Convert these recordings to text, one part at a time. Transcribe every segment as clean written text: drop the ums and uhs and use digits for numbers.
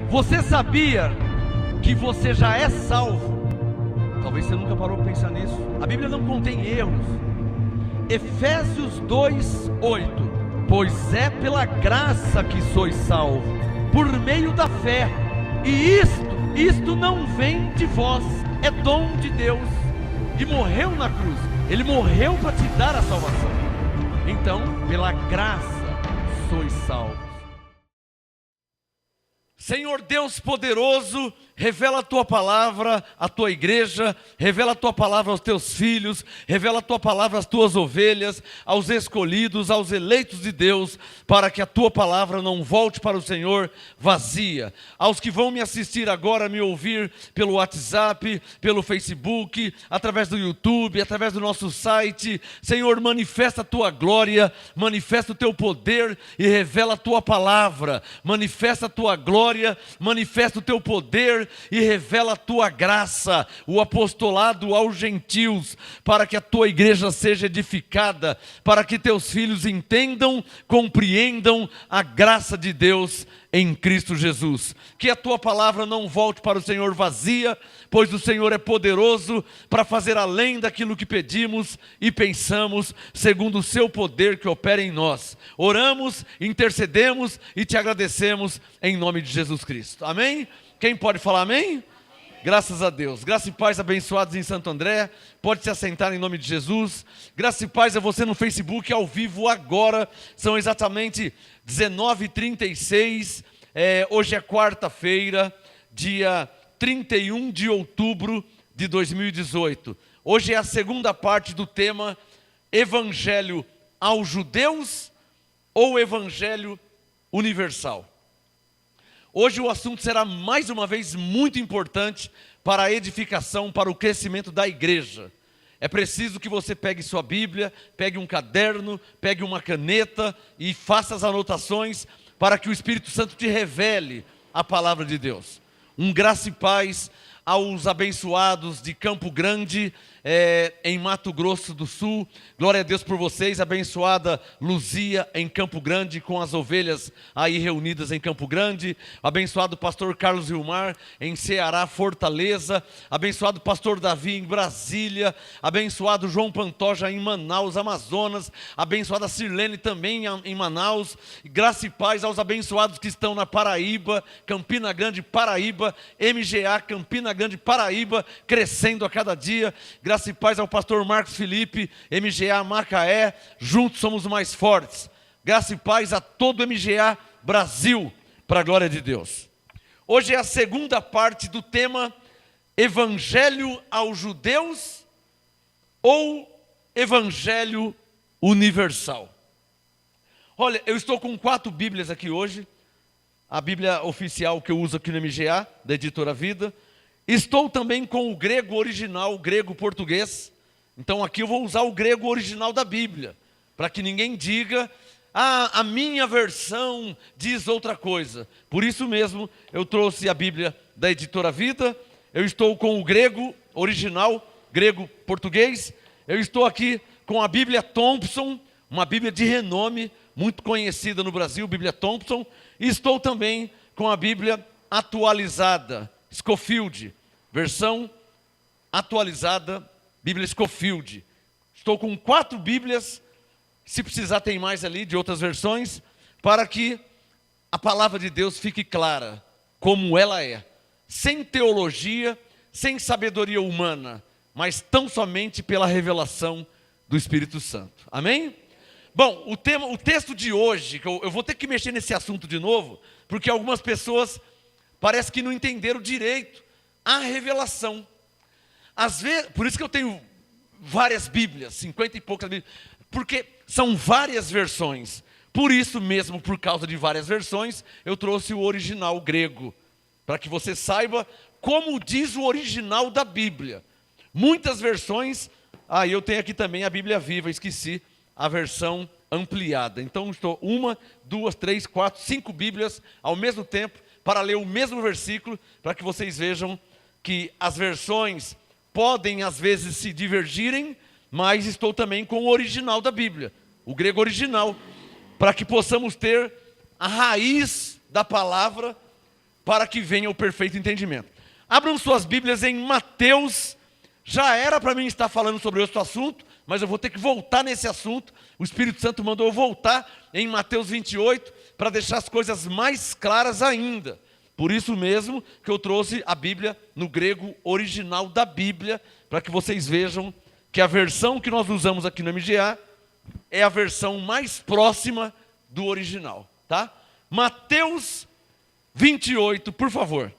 Você sabia que você já é salvo? Talvez você nunca parou para pensar nisso. A Bíblia não contém erros. Efésios 2:8. Pois é pela graça que sois salvos, por meio da fé. E isto não vem de vós, é dom de Deus. E morreu na cruz. Ele morreu para te dar a salvação. Então, pela graça sois salvos. Senhor Deus poderoso, revela a Tua palavra à Tua igreja, revela a Tua palavra aos Teus filhos, revela a Tua palavra às Tuas ovelhas, aos escolhidos, aos eleitos de Deus, para que a Tua palavra não volte para o Senhor vazia. Aos que vão me assistir agora, me ouvir pelo WhatsApp, pelo Facebook, através do YouTube, através do nosso site, Senhor, manifesta a Tua glória, manifesta o Teu poder e revela a Tua palavra, manifesta a Tua glória, manifesta o Teu poder e revela a Tua graça, o apostolado aos gentios, para que a Tua igreja seja edificada, para que Teus filhos entendam, compreendam a graça de Deus em Cristo Jesus. Que a Tua palavra não volte para o Senhor vazia, pois o Senhor é poderoso para fazer além daquilo que pedimos e pensamos, segundo o Seu poder que opera em nós. Oramos, intercedemos e Te agradecemos em nome de Jesus Cristo. Amém? Quem pode falar amém? Amém. Graças a Deus. Graça e paz abençoados em Santo André. Pode se assentar em nome de Jesus. Graça e paz a você no Facebook ao vivo agora. São exatamente 19h36. Hoje é quarta-feira, dia 31 de outubro de 2018. Hoje é a segunda parte do tema Evangelho aos judeus ou Evangelho universal. Hoje o assunto será mais uma vez muito importante para a edificação, para o crescimento da igreja. É preciso que você pegue sua Bíblia, pegue um caderno, pegue uma caneta e faça as anotações para que o Espírito Santo te revele a palavra de Deus. Graça e paz aos abençoados de Campo Grande, em Mato Grosso do Sul. Glória a Deus por vocês. Abençoada Luzia em Campo Grande, com as ovelhas aí reunidas em Campo Grande. Abençoado pastor Carlos Vilmar em Ceará, Fortaleza. Abençoado pastor Davi em Brasília. Abençoado João Pantoja em Manaus, Amazonas. Abençoada Sirlene também em Manaus. Graça e paz aos abençoados que estão na Paraíba, Campina Grande, Paraíba, MGA, Campina Grande, Paraíba, crescendo a cada dia. Graça e paz ao pastor Marcos Felipe, MGA Macaé, juntos somos mais fortes. Graça e paz a todo MGA Brasil, para a glória de Deus. Hoje é a segunda parte do tema Evangelho aos judeus ou Evangelho universal. Olha, eu estou com 4 Bíblias aqui hoje, a Bíblia oficial que eu uso aqui no MGA, da Editora Vida. Estou também com o grego original, o grego português. Então aqui eu vou usar o grego original da Bíblia, para que ninguém diga, a minha versão diz outra coisa. Por isso mesmo eu trouxe a Bíblia da Editora Vida. Eu estou com o grego original, grego português. Eu estou aqui com a Bíblia Thompson, uma Bíblia de renome, muito conhecida no Brasil, Bíblia Thompson. E estou também com a Bíblia atualizada, Scofield, versão atualizada, Bíblia Scofield. Estou com 4 Bíblias, se precisar tem mais ali de outras versões, para que a palavra de Deus fique clara, como ela é, sem teologia, sem sabedoria humana, mas tão somente pela revelação do Espírito Santo. Amém? Bom, o texto de hoje, que eu vou ter que mexer nesse assunto de novo, porque algumas pessoas parece que não entenderam direito a revelação. Às vezes, por isso que eu tenho várias Bíblias, 50 e poucas Bíblias, porque são várias versões. Por isso mesmo, por causa de várias versões, eu trouxe o original grego, para que você saiba como diz o original da Bíblia. Muitas versões, eu tenho aqui também a Bíblia Viva, esqueci a versão ampliada. Então estou 1, 2, 3, 4, 5 Bíblias ao mesmo tempo, para ler o mesmo versículo, para que vocês vejam que as versões podem às vezes se divergirem, mas estou também com o original da Bíblia, o grego original, para que possamos ter a raiz da palavra, para que venha o perfeito entendimento. Abram suas Bíblias em Mateus. Já era para mim estar falando sobre outro assunto, mas eu vou ter que voltar nesse assunto. O Espírito Santo mandou eu voltar em Mateus 28 para deixar as coisas mais claras ainda. Por isso mesmo que eu trouxe a Bíblia no grego original da Bíblia, para que vocês vejam que a versão que nós usamos aqui no MGA é a versão mais próxima do original, tá? Mateus 28, por favor.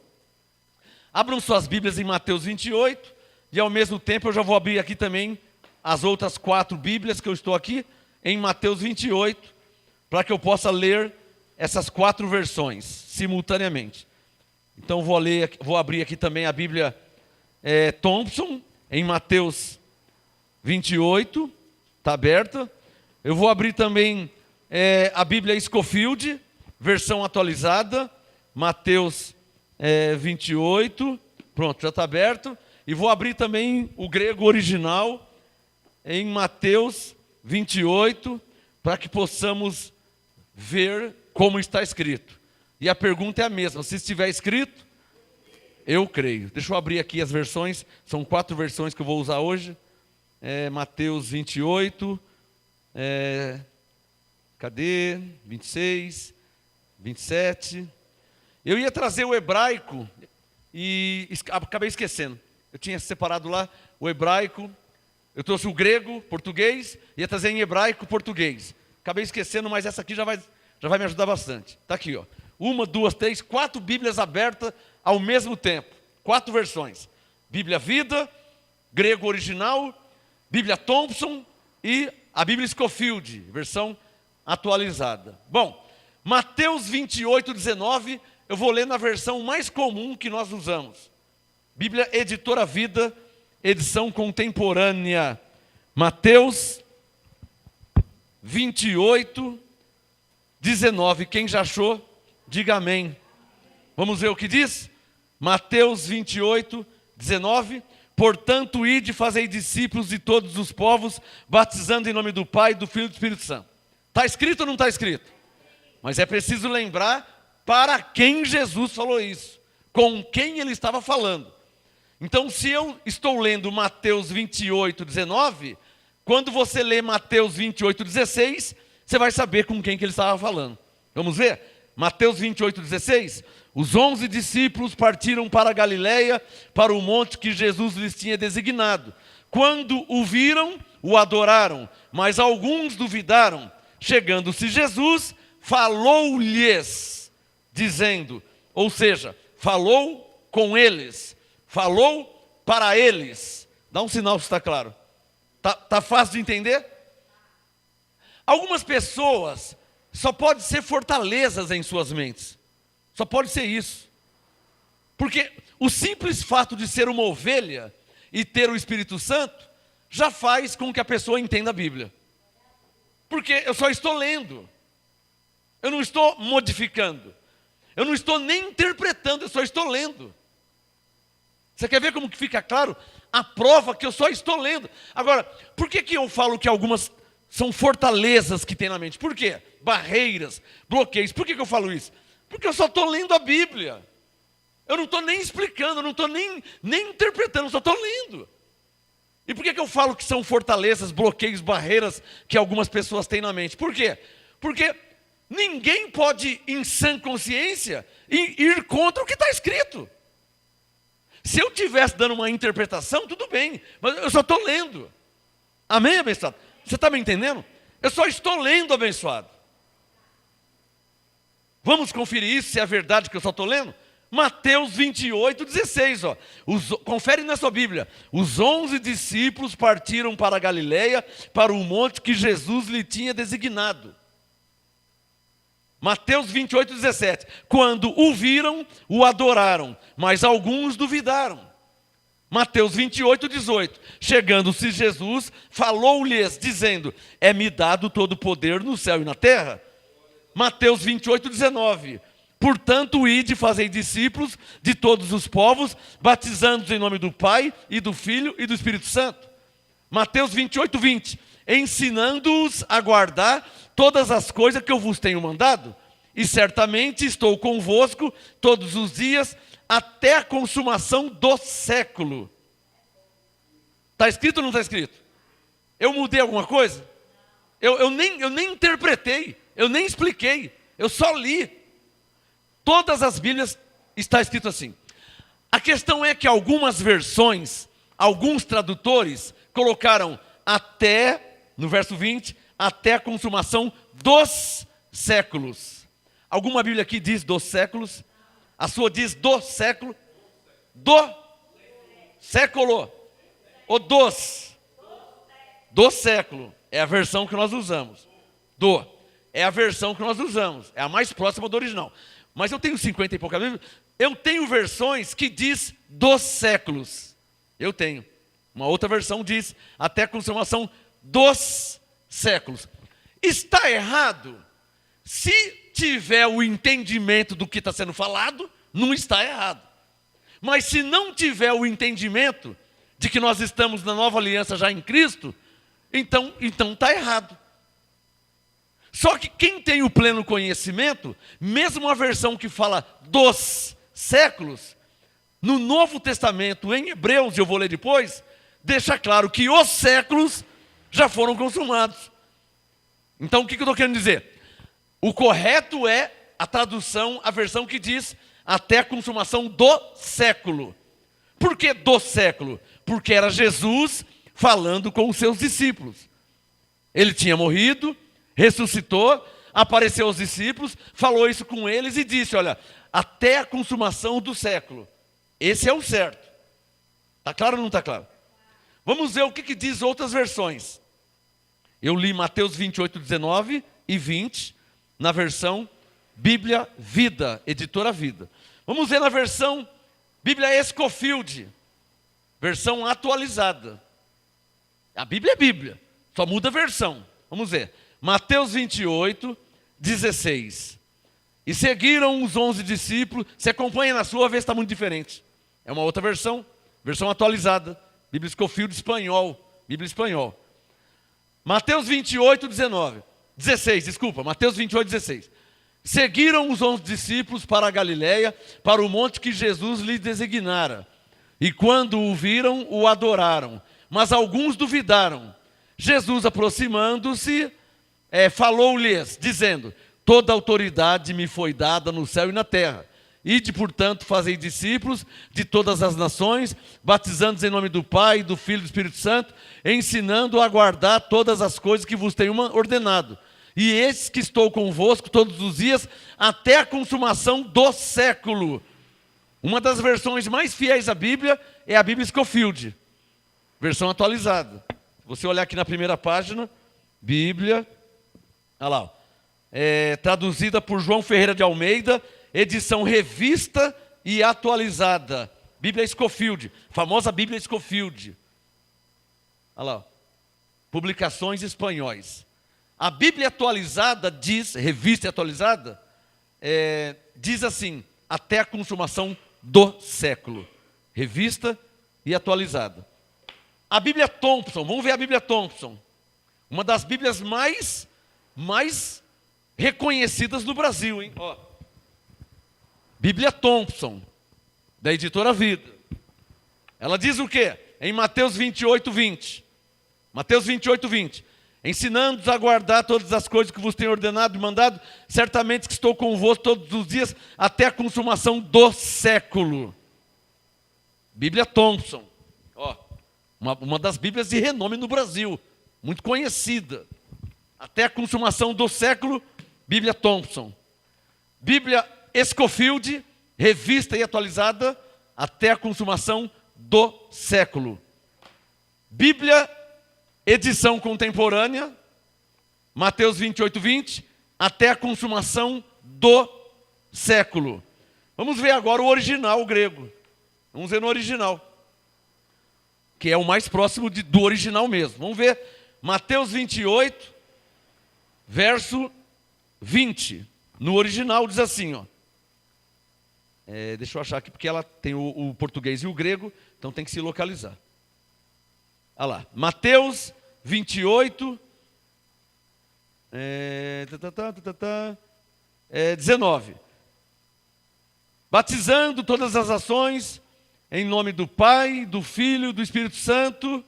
Abram suas Bíblias em Mateus 28, e ao mesmo tempo eu já vou abrir aqui também as outras 4 Bíblias que eu estou aqui, em Mateus 28, para que eu possa ler essas 4 versões simultaneamente. Então vou abrir aqui também a Bíblia Thompson, em Mateus 28, está aberta. Eu vou abrir também a Bíblia Scofield, versão atualizada, Mateus 28, pronto, já está aberto. E vou abrir também o grego original, em Mateus 28, para que possamos ver como está escrito. E a pergunta é a mesma, se estiver escrito, eu creio. Deixa eu abrir aqui as versões, são 4 versões que eu vou usar hoje. Mateus 28, cadê? 26, 27. Eu ia trazer o hebraico e acabei esquecendo. Eu tinha separado lá o hebraico, eu trouxe o grego, português, ia trazer em hebraico, português. Acabei esquecendo, mas essa aqui já vai me ajudar bastante. Está aqui, ó. 1, 2, 3, 4 Bíblias abertas ao mesmo tempo. 4 versões. Bíblia Vida, grego original, Bíblia Thompson e a Bíblia Scofield, versão atualizada. Bom, Mateus 28, 19, eu vou ler na versão mais comum que nós usamos. Bíblia Editora Vida, edição contemporânea. Mateus 28, 19. Quem já achou, diga amém. Vamos ver o que diz? Mateus 28, 19. Portanto, ide e fazei discípulos de todos os povos, batizando em nome do Pai, do Filho e do Espírito Santo. Está escrito ou não está escrito? Mas é preciso lembrar para quem Jesus falou isso, com quem ele estava falando. Então, se eu estou lendo Mateus 28, 19, quando você lê Mateus 28, 16, você vai saber com quem que ele estava falando. Vamos ver? Mateus 28, 16. Os 11 discípulos partiram para a Galileia, para o monte que Jesus lhes tinha designado. Quando o viram, o adoraram, mas alguns duvidaram. Chegando-se Jesus, falou-lhes, dizendo, ou seja, falou com eles, falou para eles. Dá um sinal se está claro. Tá fácil de entender? Algumas pessoas só podem ser fortalezas em suas mentes. Só pode ser isso. Porque o simples fato de ser uma ovelha e ter o Espírito Santo já faz com que a pessoa entenda a Bíblia. Porque eu só estou lendo. Eu não estou modificando. Eu não estou nem interpretando, eu só estou lendo. Você quer ver como que fica claro? A prova que eu só estou lendo. Agora, por que eu falo que algumas são fortalezas que tem na mente? Por quê? Barreiras, bloqueios. Por que eu falo isso? Porque eu só estou lendo a Bíblia. Eu não estou nem explicando, eu não estou nem interpretando, eu só estou lendo. E por que eu falo que são fortalezas, bloqueios, barreiras que algumas pessoas têm na mente? Por quê? Porque ninguém pode, em sã consciência, ir contra o que está escrito. Se eu estivesse dando uma interpretação, tudo bem, mas eu só estou lendo. Amém, abençoado? Você está me entendendo? Eu só estou lendo, abençoado. Vamos conferir isso, se é verdade que eu só estou lendo? Mateus 28, 16. Ó. Confere na sua Bíblia. Os 11 discípulos partiram para a Galileia, para o monte que Jesus lhe tinha designado. Mateus 28, 17. Quando o viram, o adoraram, mas alguns duvidaram. Mateus 28, 18. Chegando-se Jesus, falou-lhes, dizendo, é-me dado todo o poder no céu e na terra. Mateus 28, 19. Portanto, ide e fazei discípulos de todos os povos, batizando-os em nome do Pai, e do Filho, e do Espírito Santo. Mateus 28, 20. Ensinando-os a guardar todas as coisas que eu vos tenho mandado. e certamente estou convosco todos os dias, até a consumação do século. Está escrito ou não está escrito? Eu mudei alguma coisa? Eu nem interpretei, eu nem expliquei, eu só li. Todas as Bíblias está escrito assim. A questão é que algumas versões, alguns tradutores, colocaram até, no verso 20, até a consumação dos séculos. Alguma Bíblia aqui diz dos séculos? A sua diz do século? Do século. Ou dos? Do século. É a versão que nós usamos. Do. É a versão que nós usamos. É a mais próxima do original. Mas eu tenho 50 e poucas Bíblias. Eu tenho versões que diz dos séculos. Eu tenho. Uma outra versão diz até a consumação dos séculos. Está errado? Se tiver o entendimento do que está sendo falado, não está errado. Mas se não tiver o entendimento de que nós estamos na nova aliança já em Cristo, então está errado. Só que quem tem o pleno conhecimento, mesmo a versão que fala dos séculos, no Novo Testamento, em Hebreus, eu vou ler depois, deixa claro que os séculos já foram consumados. Então o que eu estou querendo dizer? O correto é a tradução, a versão que diz até a consumação do século. Por que do século? Porque era Jesus falando com os seus discípulos. Ele tinha morrido, ressuscitou, apareceu aos discípulos, falou isso com eles e disse, olha, até a consumação do século. Esse é o certo. Está claro ou não está claro? Vamos ver o que diz outras versões. Eu li Mateus 28, 19 e 20, na versão Bíblia Vida, editora Vida. Vamos ver na versão Bíblia Scofield, versão atualizada. A Bíblia é Bíblia, só muda a versão. Vamos ver. Mateus 28, 16. E seguiram os 11 discípulos. Você acompanha na sua, vê se está muito diferente. É uma outra versão, versão atualizada. Bíblia Scofield espanhol, Bíblia espanhol. Mateus 28, 16, desculpa, Mateus 28, 16. Seguiram os 11 discípulos para a Galiléia, para o monte que Jesus lhes designara. E quando o viram, o adoraram. Mas alguns duvidaram. Jesus, aproximando-se, falou-lhes, dizendo, toda autoridade me foi dada no céu e na terra. Ide, portanto, fazei discípulos de todas as nações, batizando-os em nome do Pai, do Filho e do Espírito Santo, ensinando a guardar todas as coisas que vos tenho ordenado. E eis que estou convosco todos os dias, até a consumação do século. Uma das versões mais fiéis à Bíblia é a Bíblia Scofield, versão atualizada. Se você olhar aqui na primeira página, Bíblia, olha lá, traduzida por João Ferreira de Almeida, edição revista e atualizada. Bíblia Scofield, famosa Bíblia Scofield. Olha lá, publicações espanhóis. A Bíblia atualizada diz, revista e atualizada, diz assim, até a consumação do século. Revista e atualizada. A Bíblia Thompson, vamos ver a Bíblia Thompson. Uma das Bíblias mais reconhecidas no Brasil, hein? Ó. Bíblia Thompson, da editora Vida. Ela diz o quê? Em Mateus 28, 20. Mateus 28, 20. Ensinando-os a guardar todas as coisas que vos tenho ordenado e mandado, certamente que estou convosco todos os dias, até a consumação do século. Bíblia Thompson. Ó, uma das Bíblias de renome no Brasil, muito conhecida. Até a consumação do século, Bíblia Thompson. Bíblia Scofield, revista e atualizada, até a consumação do século. Bíblia, edição contemporânea, Mateus 28, 20, até a consumação do século. Vamos ver agora o original grego. Vamos ver no original, que é o mais próximo do original mesmo. Vamos ver Mateus 28, verso 20. No original diz assim, ó. Deixa eu achar aqui, porque ela tem o português e o grego, então tem que se localizar. Olha lá, Mateus 28, 19. Batizando todas as ações em nome do Pai, do Filho e do Espírito Santo,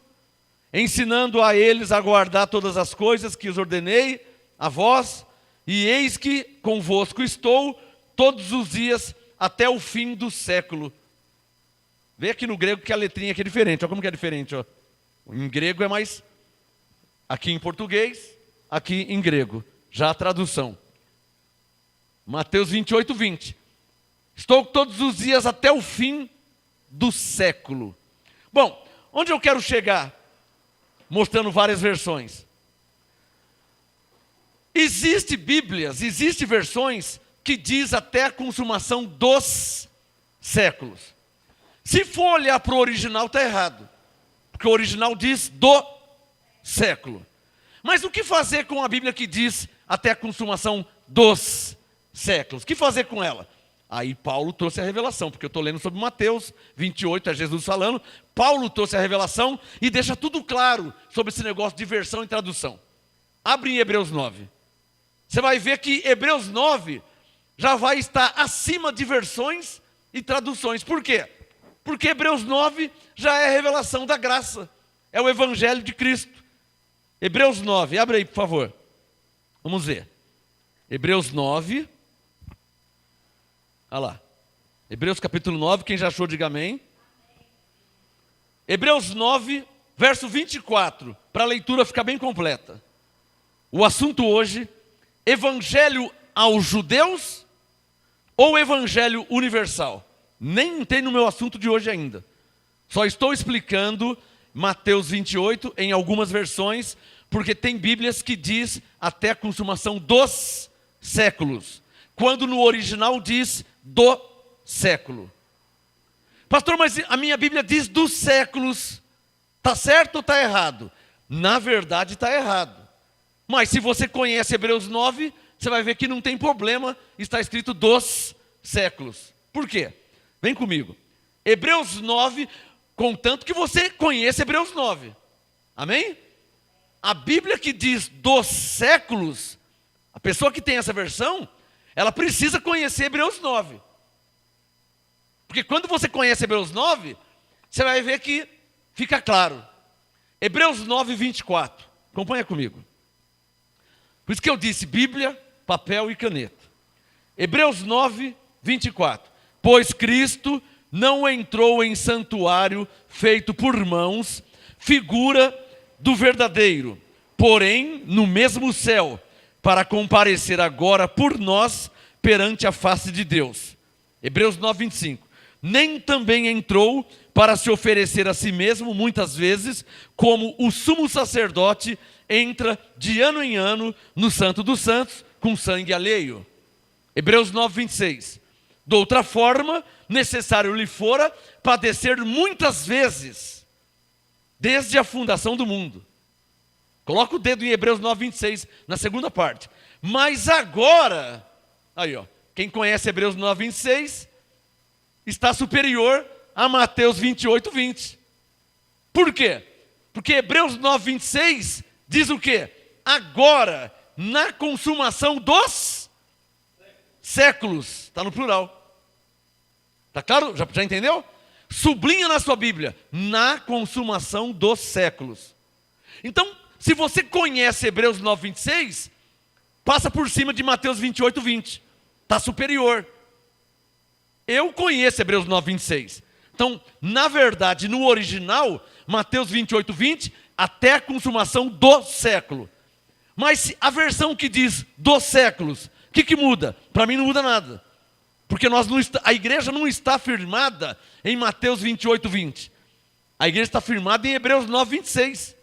ensinando a eles a guardar todas as coisas que os ordenei a vós, e eis que convosco estou todos os dias até o fim do século. Vê aqui no grego que a letrinha aqui é diferente. Olha como que é diferente. Ó. Em grego é mais... Aqui em português, aqui em grego. Já a tradução. Mateus 28, 20. Estou todos os dias até o fim do século. Bom, onde eu quero chegar? Mostrando várias versões. Existem Bíblias, existem versões que diz até a consumação dos séculos. Se for olhar para o original, está errado. Porque o original diz do século. Mas o que fazer com a Bíblia que diz até a consumação dos séculos? O que fazer com ela? Aí Paulo trouxe a revelação, porque eu estou lendo sobre Mateus 28, é Jesus falando. Paulo trouxe a revelação e deixa tudo claro sobre esse negócio de versão e tradução. Abre em Hebreus 9. Você vai ver que Hebreus 9 já vai estar acima de versões e traduções. Por quê? Porque Hebreus 9 já é a revelação da graça. É o Evangelho de Cristo. Hebreus 9, abre aí, por favor. Vamos ver. Hebreus 9. Olha lá. Hebreus capítulo 9, quem já achou, diga amém. Hebreus 9, verso 24, para a leitura ficar bem completa. O assunto hoje, Evangelho aos judeus ou Evangelho universal? Nem entrei no meu assunto de hoje ainda. Só estou explicando Mateus 28 em algumas versões, porque tem Bíblias que diz até a consumação dos séculos, quando no original diz do século. Pastor, mas a minha Bíblia diz dos séculos. Está certo ou está errado? Na verdade está errado. Mas se você conhece Hebreus 9, você vai ver que não tem problema, está escrito dos séculos. Por quê? Vem comigo. Hebreus 9, contanto que você conheça Hebreus 9. Amém? A Bíblia que diz dos séculos, a pessoa que tem essa versão, ela precisa conhecer Hebreus 9. Porque quando você conhece Hebreus 9, você vai ver que fica claro. Hebreus 9, 24. Acompanha comigo. Por isso que eu disse Bíblia, papel e caneta. Hebreus 9, 24. Pois Cristo não entrou em santuário feito por mãos, figura do verdadeiro, porém no mesmo céu, para comparecer agora por nós perante a face de Deus. Hebreus 9, 25. Nem também entrou para se oferecer a si mesmo muitas vezes, como o sumo sacerdote entra de ano em ano no Santo dos Santos com sangue alheio. Hebreus 9, 26. De outra forma, necessário lhe fora padecer muitas vezes, desde a fundação do mundo. Coloca o dedo em Hebreus 9, 26, na segunda parte. Mas agora, aí ó, quem conhece Hebreus 9, 26, está superior a Mateus 28, 20. Por quê? Porque Hebreus 9, 26 diz o quê? Agora, na consumação dos séculos. Está no plural. Está claro? Já entendeu? Sublinha na sua Bíblia. Na consumação dos séculos. Então, se você conhece Hebreus 9, 26, passa por cima de Mateus 28, 20. Está superior. Eu conheço Hebreus 9, 26. Então, na verdade, no original, Mateus 28, 20, até a consumação do século. Mas a versão que diz dos séculos, o que muda? Para mim não muda nada. Porque a igreja não está firmada em Mateus 28, 20. A igreja está firmada em Hebreus 9, 26.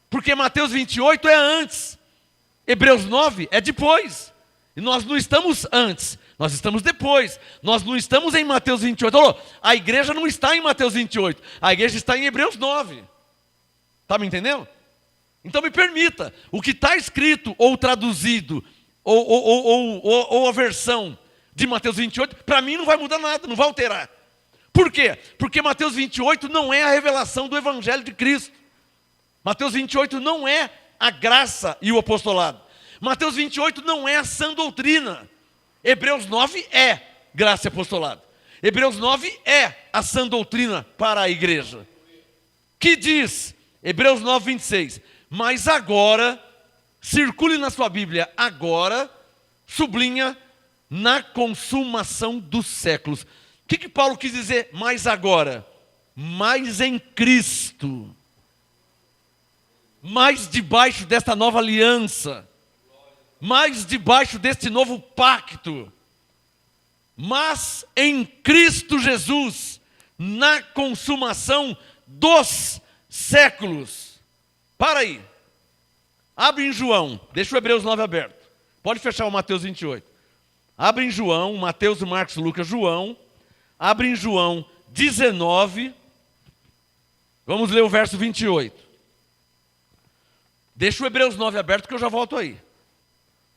Porque Mateus 28 é antes. Hebreus 9 é depois. E nós não estamos antes, nós estamos depois. Nós não estamos em Mateus 28. Olha, a igreja não está em Mateus 28. A igreja está em Hebreus 9. Está me entendendo? Então me permita, o que está escrito ou traduzido, ou a versão de Mateus 28, para mim não vai mudar nada, não vai alterar. Por quê? Porque Mateus 28 não é a revelação do Evangelho de Cristo. Mateus 28 não é a graça e o apostolado. Mateus 28 não é a sã doutrina. Hebreus 9 é graça e apostolado. Hebreus 9 é a sã doutrina para a igreja. Que diz, Hebreus 9, 26, mas agora, circule na sua Bíblia, agora, sublinha, na consumação dos séculos. O que Paulo quis dizer mais agora? Mais em Cristo. Mais debaixo desta nova aliança. Mais debaixo deste novo pacto. Mas em Cristo Jesus, na consumação dos séculos. Para aí. Abre em João, deixa o Hebreus 9 aberto. Pode fechar o Mateus 28. Abre em João, Mateus, Marcos, Lucas, João. Abre em João 19. Vamos ler o verso 28. Deixa o Hebreus 9 aberto que eu já volto aí.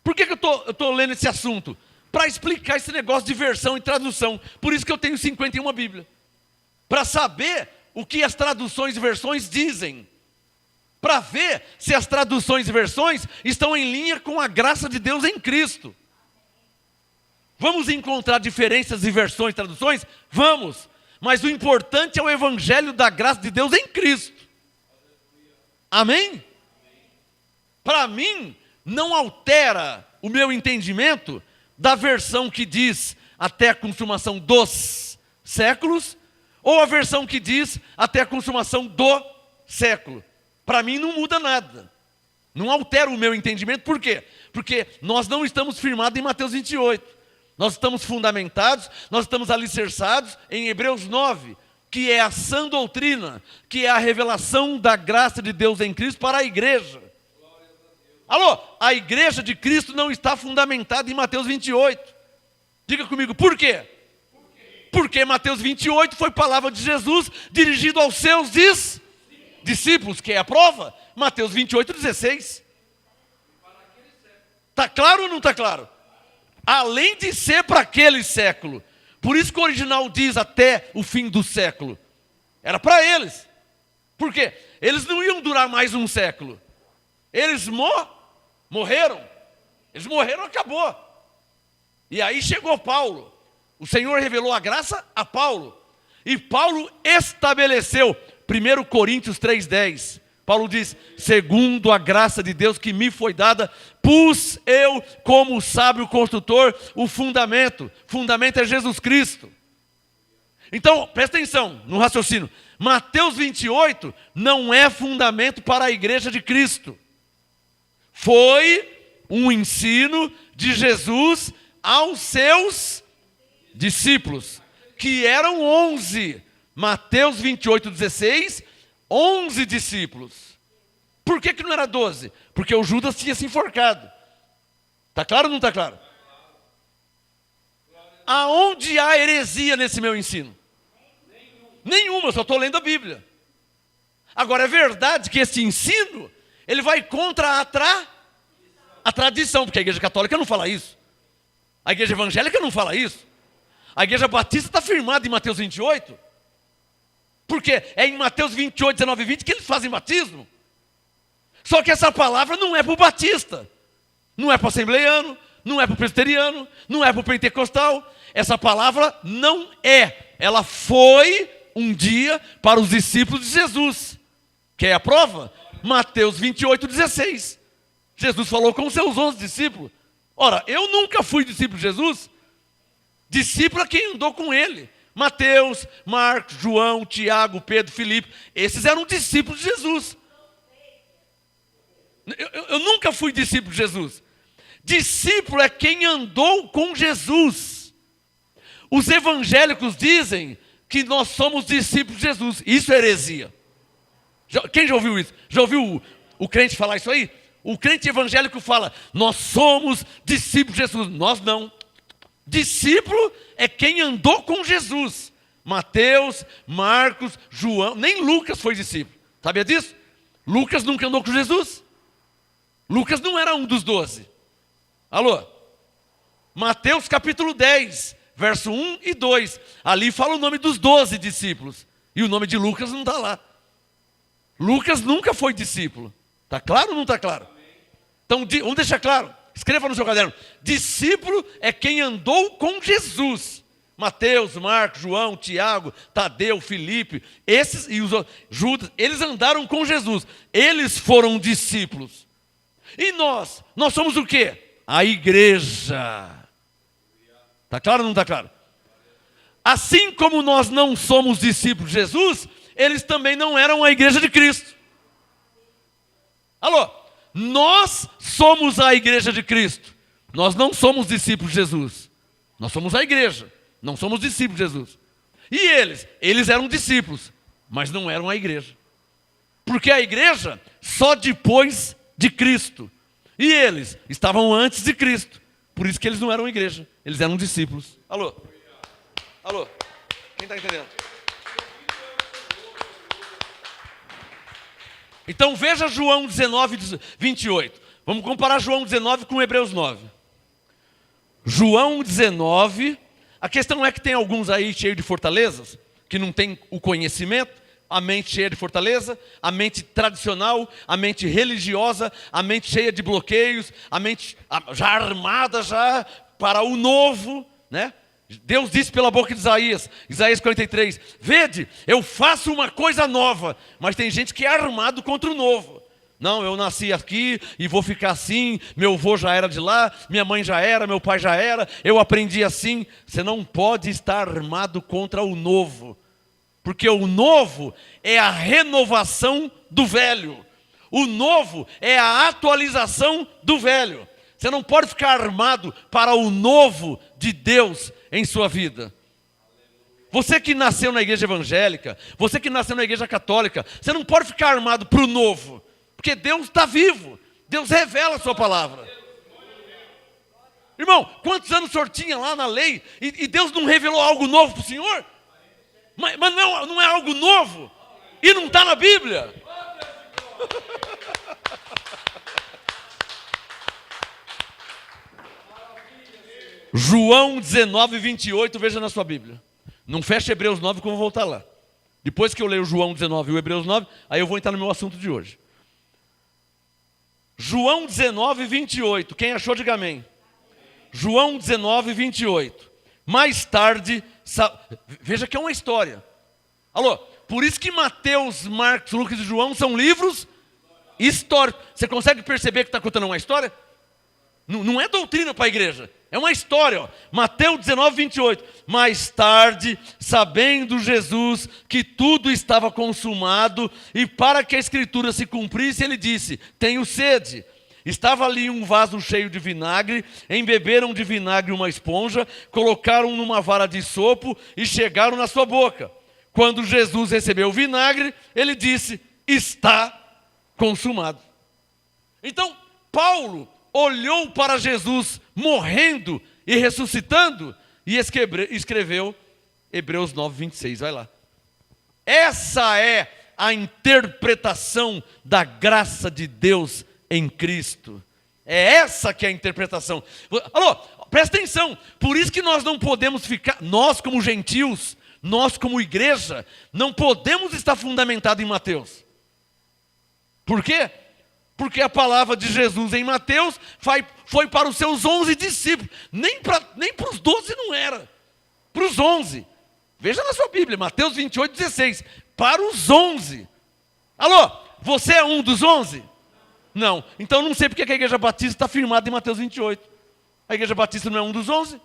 Por que eu estou lendo esse assunto? Para explicar esse negócio de versão e tradução. Por isso que eu tenho 51 Bíblias. Para saber o que as traduções e versões dizem. Para ver se as traduções e versões estão em linha com a graça de Deus em Cristo. Vamos encontrar diferenças de versões e traduções? Vamos. Mas o importante é o evangelho da graça de Deus em Cristo. Amém? Para mim, não altera o meu entendimento da versão que diz até a consumação dos séculos, ou a versão que diz até a consumação do século. Para mim não muda nada. Não altera o meu entendimento. Por quê? Porque nós não estamos firmados em Mateus 28. Nós estamos fundamentados, nós estamos alicerçados em Hebreus 9, que é a sã doutrina, que é a revelação da graça de Deus em Cristo para a igreja. Alô, a igreja de Cristo não está fundamentada em Mateus 28. Diga comigo, por quê? Porque Mateus 28 foi palavra de Jesus dirigido aos seus discípulos, que é a prova. Mateus 28, 16. Está claro ou não está claro? Além de ser para aquele século. Por isso que o original diz até o fim do século. Era para eles. Por quê? Eles não iam durar mais um século. Eles morreram. Eles morreram, acabou. E aí chegou Paulo. O Senhor revelou a graça a Paulo. E Paulo estabeleceu, 1 Coríntios 3,10. Paulo diz, segundo a graça de Deus que me foi dada, pus eu, como sábio construtor, o fundamento. Fundamento é Jesus Cristo. Então, presta atenção no raciocínio. Mateus 28 não é fundamento para a igreja de Cristo. Foi um ensino de Jesus aos seus discípulos, que eram 11. Mateus 28, 16, 11 discípulos. Por que não era 12? Porque o Judas tinha se enforcado. Está claro ou não está claro? Aonde há heresia nesse meu ensino? Nenhuma, eu só estou lendo a Bíblia. Agora, é verdade que esse ensino, ele vai contra a tradição, porque a igreja católica não fala isso. A igreja evangélica não fala isso. A igreja batista está firmada em Mateus 28. Porque é em Mateus 28, 19 e 20 que eles fazem batismo. Só que essa palavra não é para o batista. Não é para o assembleiano, não é para o presbiteriano, não é para o pentecostal. Essa palavra não é. Ela foi um dia para os discípulos de Jesus. Quer a prova? Mateus 28, 16. Jesus falou com os seus 11 discípulos. Ora, eu nunca fui discípulo de Jesus. Discípulo é quem andou com ele. Mateus, Marcos, João, Tiago, Pedro, Filipe. Esses eram discípulos de Jesus. Eu nunca fui discípulo de Jesus. Discípulo é quem andou com Jesus. Os evangélicos dizem que nós somos discípulos de Jesus. Isso é heresia. Quem já ouviu isso? Já ouviu o crente falar isso aí? O crente evangélico fala, nós somos discípulos de Jesus. Nós não. Discípulo é quem andou com Jesus. Mateus, Marcos, João, nem Lucas foi discípulo. Sabia disso? Lucas nunca andou com Jesus. Lucas não era um dos 12. Alô? Mateus capítulo 10, verso 1 e 2. Ali fala o nome dos 12 discípulos. E o nome de Lucas não está lá. Lucas nunca foi discípulo. Está claro ou não está claro? Então, vamos deixar claro. Escreva no seu caderno. Discípulo é quem andou com Jesus. Mateus, Marcos, João, Tiago, Tadeu, Filipe, esses e os outros, Judas, eles andaram com Jesus. Eles foram discípulos. E nós somos o quê? A igreja. Está claro ou não está claro? Assim como nós não somos discípulos de Jesus, eles também não eram a igreja de Cristo. Alô? Nós somos a igreja de Cristo. Nós não somos discípulos de Jesus. Nós somos a igreja. Não somos discípulos de Jesus. E eles? Eles eram discípulos, mas não eram a igreja. Porque a igreja só depois de Cristo. E eles estavam antes de Cristo. Por isso que eles não eram igreja. Eles eram discípulos. Alô? Alô? Quem está entendendo? Então veja João 19, 28. Vamos comparar João 19 com Hebreus 9. João 19, a questão é que tem alguns aí cheios de fortalezas, que não tem o conhecimento, a mente cheia de fortaleza, a mente tradicional, a mente religiosa, a mente cheia de bloqueios, a mente já armada já para o novo, né? Deus disse pela boca de Isaías 43, vede, eu faço uma coisa nova, mas tem gente que é armado contra o novo. Não, eu nasci aqui e vou ficar assim, meu avô já era de lá, minha mãe já era, meu pai já era, eu aprendi assim. Você não pode estar armado contra o novo, porque o novo é a renovação do velho. O novo é a atualização do velho. Você não pode ficar armado para o novo de Deus em sua vida. Você que nasceu na igreja evangélica, você que nasceu na igreja católica, você não pode ficar armado para o novo, porque Deus está vivo, Deus revela a sua palavra. Irmão, quantos anos o senhor tinha lá na lei e Deus não revelou algo novo para o senhor? Mas não é algo novo e não está na Bíblia. João 19, 28, veja na sua Bíblia. Não feche Hebreus 9 que eu vou voltar lá. Depois que eu leio João 19 e o Hebreus 9, aí eu vou entrar no meu assunto de hoje. João 19, 28. Quem achou, diga amém. João 19, 28. Mais tarde, veja que é uma história. Alô, por isso que Mateus, Marcos, Lucas e João são livros históricos. Você consegue perceber que está contando uma história? Não é doutrina para a igreja. É uma história, ó. Mateus 19, 28. Mais tarde, sabendo Jesus que tudo estava consumado, e para que a escritura se cumprisse, ele disse, tenho sede. Estava ali um vaso cheio de vinagre, embeberam de vinagre uma esponja, colocaram numa vara de sopo e chegaram na sua boca. Quando Jesus recebeu o vinagre, ele disse, está consumado. Então, Paulo olhou para Jesus morrendo e ressuscitando e escreveu Hebreus 9, 26. Vai lá. Essa é a interpretação da graça de Deus em Cristo. É essa que é a interpretação. Alô, presta atenção. Por isso que nós não podemos ficar, nós como gentios, nós como igreja, não podemos estar fundamentados em Mateus. Por quê? Porque a palavra de Jesus em Mateus foi para os seus 11 discípulos. Nem para os 12 não era. Para os 11. Veja na sua Bíblia, Mateus 28, 16. Para os 11. Alô, você é um dos 11? Não. Então não sei porque que a Igreja Batista está firmada em Mateus 28. A Igreja Batista não é um dos 11?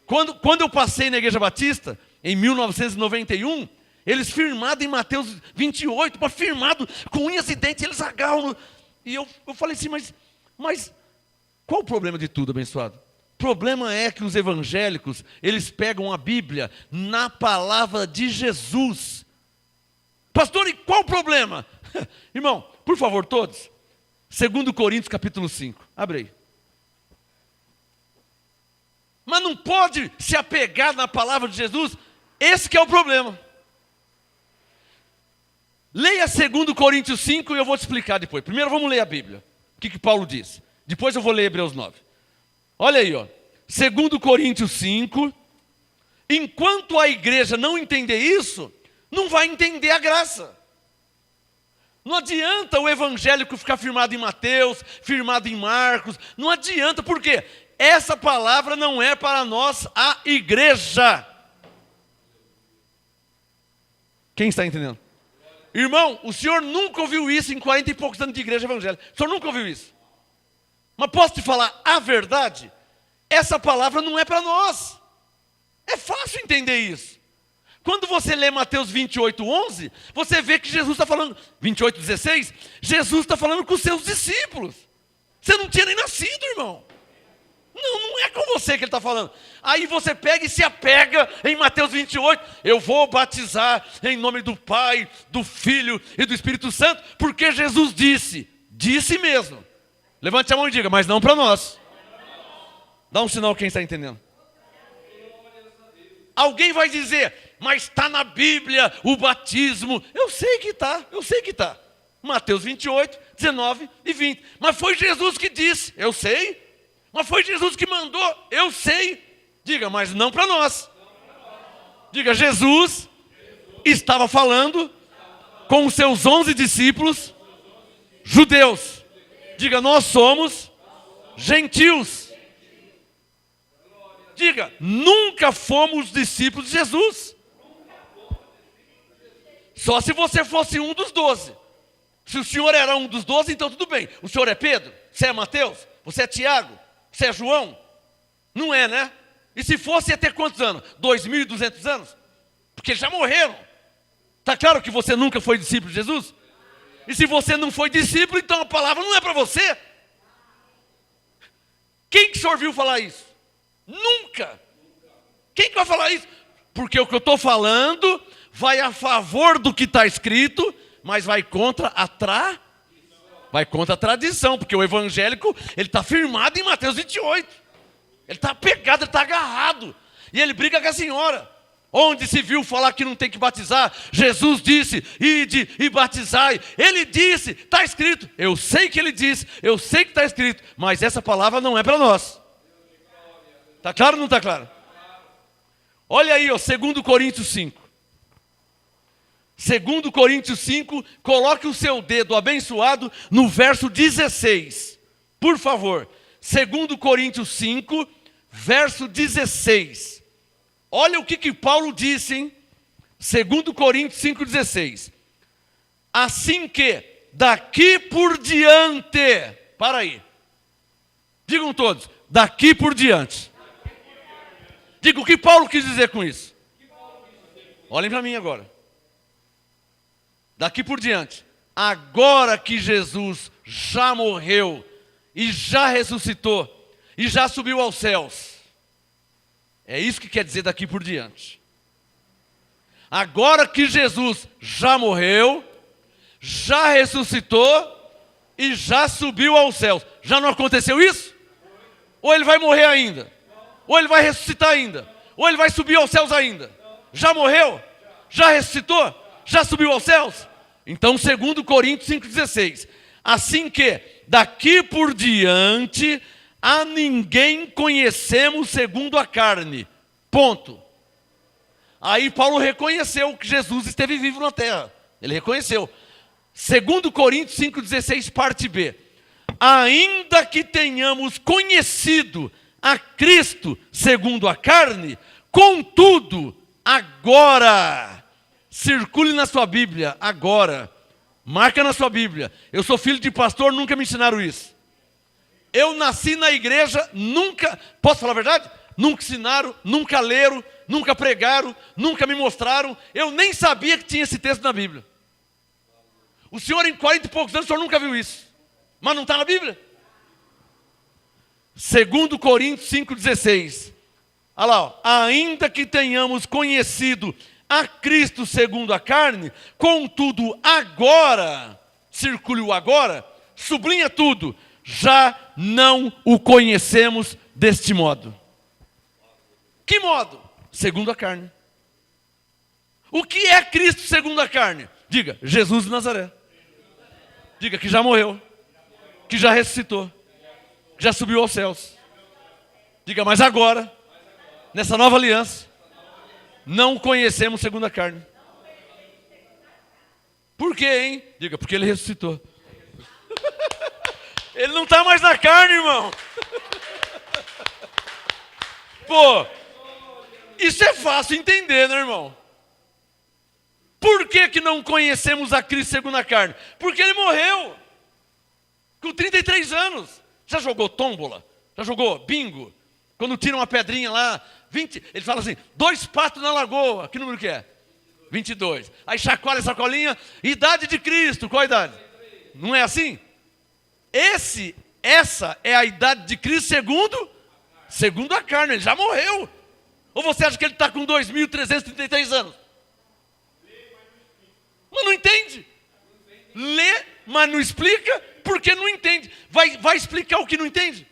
Quando eu passei na Igreja Batista, em 1991... eles firmados em Mateus 28, mas firmado com unhas e dentes, eles agarram. E eu falei assim, mas qual o problema de tudo, abençoado? O problema é que os evangélicos, eles pegam a Bíblia na palavra de Jesus. Pastor, e qual o problema? Irmão, por favor, todos. 2 Coríntios capítulo 5, abre aí. Mas não pode se apegar na palavra de Jesus, esse que é o problema. Leia 2 Coríntios 5 e eu vou te explicar depois. Primeiro vamos ler a Bíblia. O que Paulo diz. Depois eu vou ler Hebreus 9. Olha aí, ó. 2 Coríntios 5. Enquanto a igreja não entender isso, não vai entender a graça. Não adianta o evangélico ficar firmado em Mateus, firmado em Marcos. Não adianta, por quê? Essa palavra não é para nós, a igreja. Quem está entendendo? Irmão, o senhor nunca ouviu isso em 40 e poucos anos de igreja evangélica. O senhor nunca ouviu isso. Mas posso te falar a verdade? Essa palavra não é para nós. É fácil entender isso. Quando você lê Mateus 28:11, você vê que Jesus está falando, 28:16, Jesus está falando com os seus discípulos. Você não tinha nem nascido, irmão. Não é com você que ele está falando. Aí você pega e se apega em Mateus 28, eu vou batizar em nome do Pai, do Filho e do Espírito Santo, porque Jesus disse mesmo. Levante a mão e diga, mas não para nós. Dá um sinal quem está entendendo. Alguém vai dizer, mas está na Bíblia o batismo. Eu sei que está. Mateus 28, 19 e 20. Mas foi Jesus que disse, eu sei. Mas foi Jesus que mandou, eu sei. Diga, mas não para nós. Diga, Jesus estava falando com os seus 11 discípulos judeus. Diga, nós somos gentios. Diga, nunca fomos discípulos de Jesus. Só se você fosse um dos 12. Se o senhor era um dos 12, então tudo bem. O senhor é Pedro? Você é Mateus? Você é Tiago? Você é João? Não é, né? E se fosse, ia ter quantos anos? 2.200 anos? Porque já morreram. Está claro que você nunca foi discípulo de Jesus? E se você não foi discípulo, então a palavra não é para você. Quem que o senhor viu falar isso? Nunca. Quem que vai falar isso? Porque o que eu estou falando vai a favor do que está escrito, mas vai contra a tradição, porque o evangélico, ele está firmado em Mateus 28. Ele está pegado, ele está agarrado. E ele briga com a senhora. Onde se viu falar que não tem que batizar, Jesus disse, ide e batizai. Ele disse, está escrito. Eu sei que ele disse, eu sei que está escrito, mas essa palavra não é para nós. Está claro ou não está claro? Olha aí, ó, 2 Coríntios 5. 2 Coríntios 5, coloque o seu dedo abençoado no verso 16. Por favor, 2 Coríntios 5, verso 16. Olha o que Paulo disse, hein? 2 Coríntios 5, 16. Assim que, daqui por diante, para aí. Digam todos, daqui por diante. Diga o que Paulo quis dizer com isso. Olhem para mim agora. Daqui por diante, agora que Jesus já morreu e já ressuscitou e já subiu aos céus. É isso que quer dizer daqui por diante. Agora que Jesus já morreu, já ressuscitou e já subiu aos céus. Já não aconteceu isso? Ou ele vai morrer ainda? Ou ele vai ressuscitar ainda? Ou ele vai subir aos céus ainda? Já morreu? Já ressuscitou? Já subiu aos céus? Então, 2 Coríntios 5,16. Assim que, daqui por diante, a ninguém conhecemos segundo a carne. Ponto. Aí Paulo reconheceu que Jesus esteve vivo na terra. Ele reconheceu. 2 Coríntios 5,16, parte B. Ainda que tenhamos conhecido a Cristo segundo a carne, contudo, agora... Circule na sua Bíblia, agora. Marca na sua Bíblia. Eu sou filho de pastor, nunca me ensinaram isso. Eu nasci na igreja, nunca... Posso falar a verdade? Nunca ensinaram, nunca leram, nunca pregaram, nunca me mostraram. Eu nem sabia que tinha esse texto na Bíblia. O senhor, em 40 e poucos anos, o senhor nunca viu isso. Mas não está na Bíblia. 2 Coríntios 5,16. Olha lá, ó. Ainda que tenhamos conhecido a Cristo segundo a carne, contudo agora, circule o agora, sublinha tudo, já não o conhecemos deste modo. Que modo? Segundo a carne. O que é Cristo segundo a carne? Diga, Jesus de Nazaré. Diga que já morreu, que já ressuscitou, que já subiu aos céus. Diga, mas agora, nessa nova aliança, não conhecemos segundo a carne. Por quê, hein? Diga, porque ele ressuscitou. Ele não está mais na carne, irmão. Pô, isso é fácil entender, né, irmão? Por que não conhecemos a Cristo segundo a carne? Porque ele morreu com 33 anos. Já jogou tômbola? Já jogou bingo? Quando tira uma pedrinha lá, 20, ele fala assim, 2 patos na lagoa. Que número que é? 22. Aí chacoalha essa colinha, idade de Cristo. Qual a idade? Não é assim? Essa é a idade de Cristo segundo a carne. Ele já morreu. Ou você acha que ele está com 2.333 anos? Mas não entende. Lê, mas não explica, porque não entende. Vai explicar o que não entende?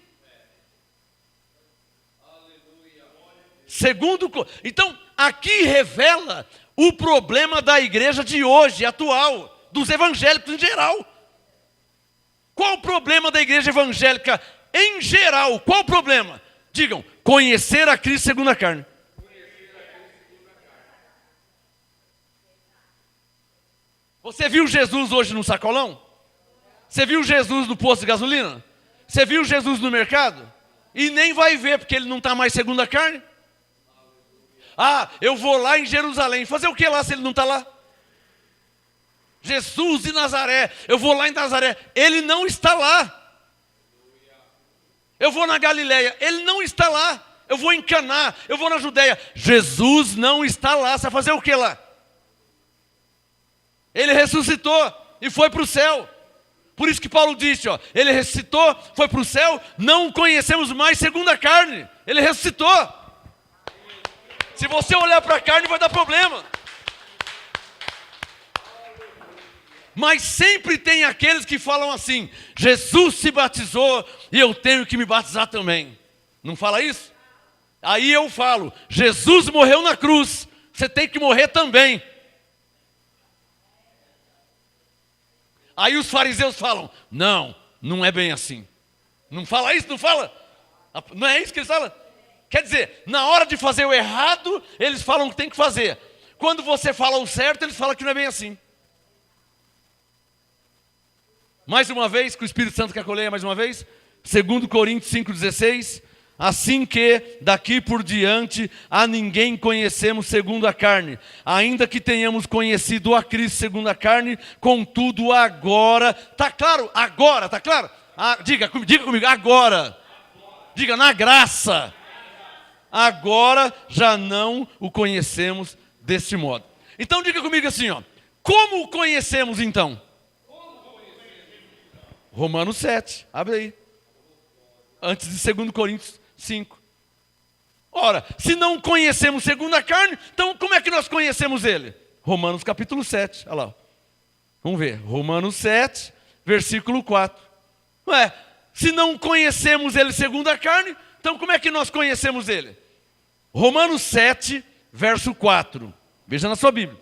Então, aqui revela o problema da igreja de hoje, atual, dos evangélicos em geral. Qual o problema da igreja evangélica em geral? Qual o problema? Digam, conhecer a Cristo segundo a carne. Você viu Jesus hoje no sacolão? Você viu Jesus no posto de gasolina? Você viu Jesus no mercado? E nem vai ver, porque ele não está mais segundo a carne. Ah, eu vou lá em Jerusalém. Fazer o que lá se ele não está lá? Jesus de Nazaré. Eu vou lá em Nazaré. Ele não está lá. Eu vou na Galileia. Ele não está lá. Eu vou em Caná. Eu vou na Judeia. Jesus não está lá. Você vai fazer o que lá? Ele ressuscitou e foi para o céu. Por isso que Paulo disse, ó, ele ressuscitou, foi para o céu, não o conhecemos mais segundo a carne. Ele ressuscitou. Se você olhar para a carne vai dar problema. Mas sempre tem aqueles que falam assim, Jesus se batizou e eu tenho que me batizar também. Não fala isso? Aí eu falo, Jesus morreu na cruz, você tem que morrer também. Aí os fariseus falam, não é bem assim. Não fala isso, não fala? Não é isso que eles falam? Quer dizer, na hora de fazer o errado, eles falam que tem que fazer. Quando você fala o certo, eles falam que não é bem assim. Mais uma vez, que o Espírito Santo quer que eu leia mais uma vez. 2 Coríntios 5,16. Assim que daqui por diante a ninguém conhecemos segundo a carne, ainda que tenhamos conhecido a Cristo segundo a carne, contudo agora, está claro? Agora, está claro? Diga comigo, agora. Diga, na graça. Agora já não o conhecemos deste modo. Então diga comigo assim, ó, como o conhecemos então? Romanos 7, abre aí. Antes de 2 Coríntios 5. Ora, se não conhecemos segundo a carne, então como é que nós conhecemos ele? Romanos capítulo 7, olha lá. Vamos ver, Romanos 7, versículo 4. Ué, se não conhecemos ele segundo a carne, então como é que nós conhecemos ele? Romanos 7, verso 4. Veja na sua Bíblia.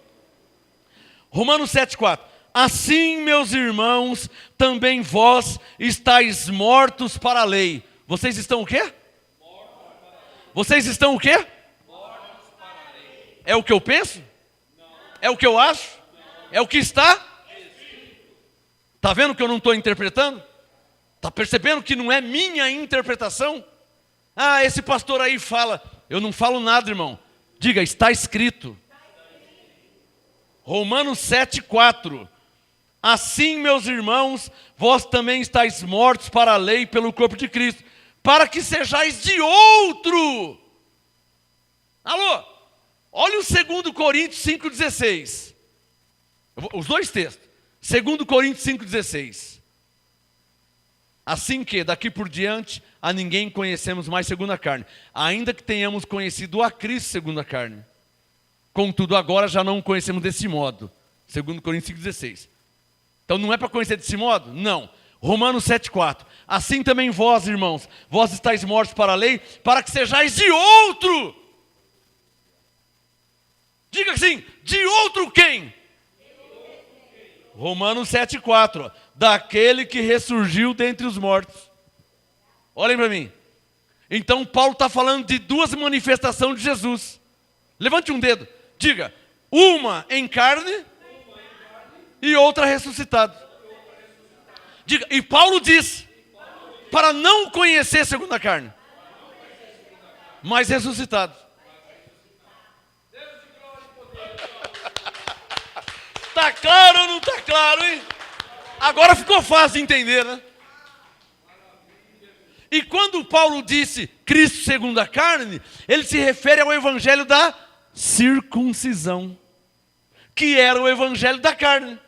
Romanos 7, 4. Assim, meus irmãos, também vós estáis mortos para a lei. Vocês estão o quê? Vocês estão o quê? É o que eu penso? É o que eu acho? É o que está? Está vendo que eu não estou interpretando? Está percebendo que não é minha interpretação? Ah, esse pastor aí fala. Eu não falo nada, irmão. Diga, está escrito. Romanos 7, 4. Assim, meus irmãos, vós também estáis mortos para a lei pelo corpo de Cristo, para que sejais de outro. Alô? Olha o 2 Coríntios 5,16. Os dois textos. 2 Coríntios 5,16. Assim que, daqui por diante, a ninguém conhecemos mais segundo a carne, ainda que tenhamos conhecido a Cristo segundo a carne. Contudo, agora já não o conhecemos desse modo. 2 Coríntios 5,16. Então não é para conhecer desse modo? Não. Romanos 7,4. Assim também vós, irmãos, vós estáis mortos para a lei, para que sejais de outro. Diga assim, de outro quem? Romanos 7,4. Daquele que ressurgiu dentre os mortos. Olhem para mim. Então Paulo está falando de duas manifestações de Jesus. Levante um dedo. Diga, uma em carne e outra ressuscitado. Diga, e Paulo diz, para não conhecer segundo a carne, mas ressuscitado. Tá claro ou não tá claro, hein? Agora ficou fácil de entender, né? E quando Paulo disse Cristo segundo a carne, ele se refere ao evangelho da circuncisão, que era o evangelho da carne,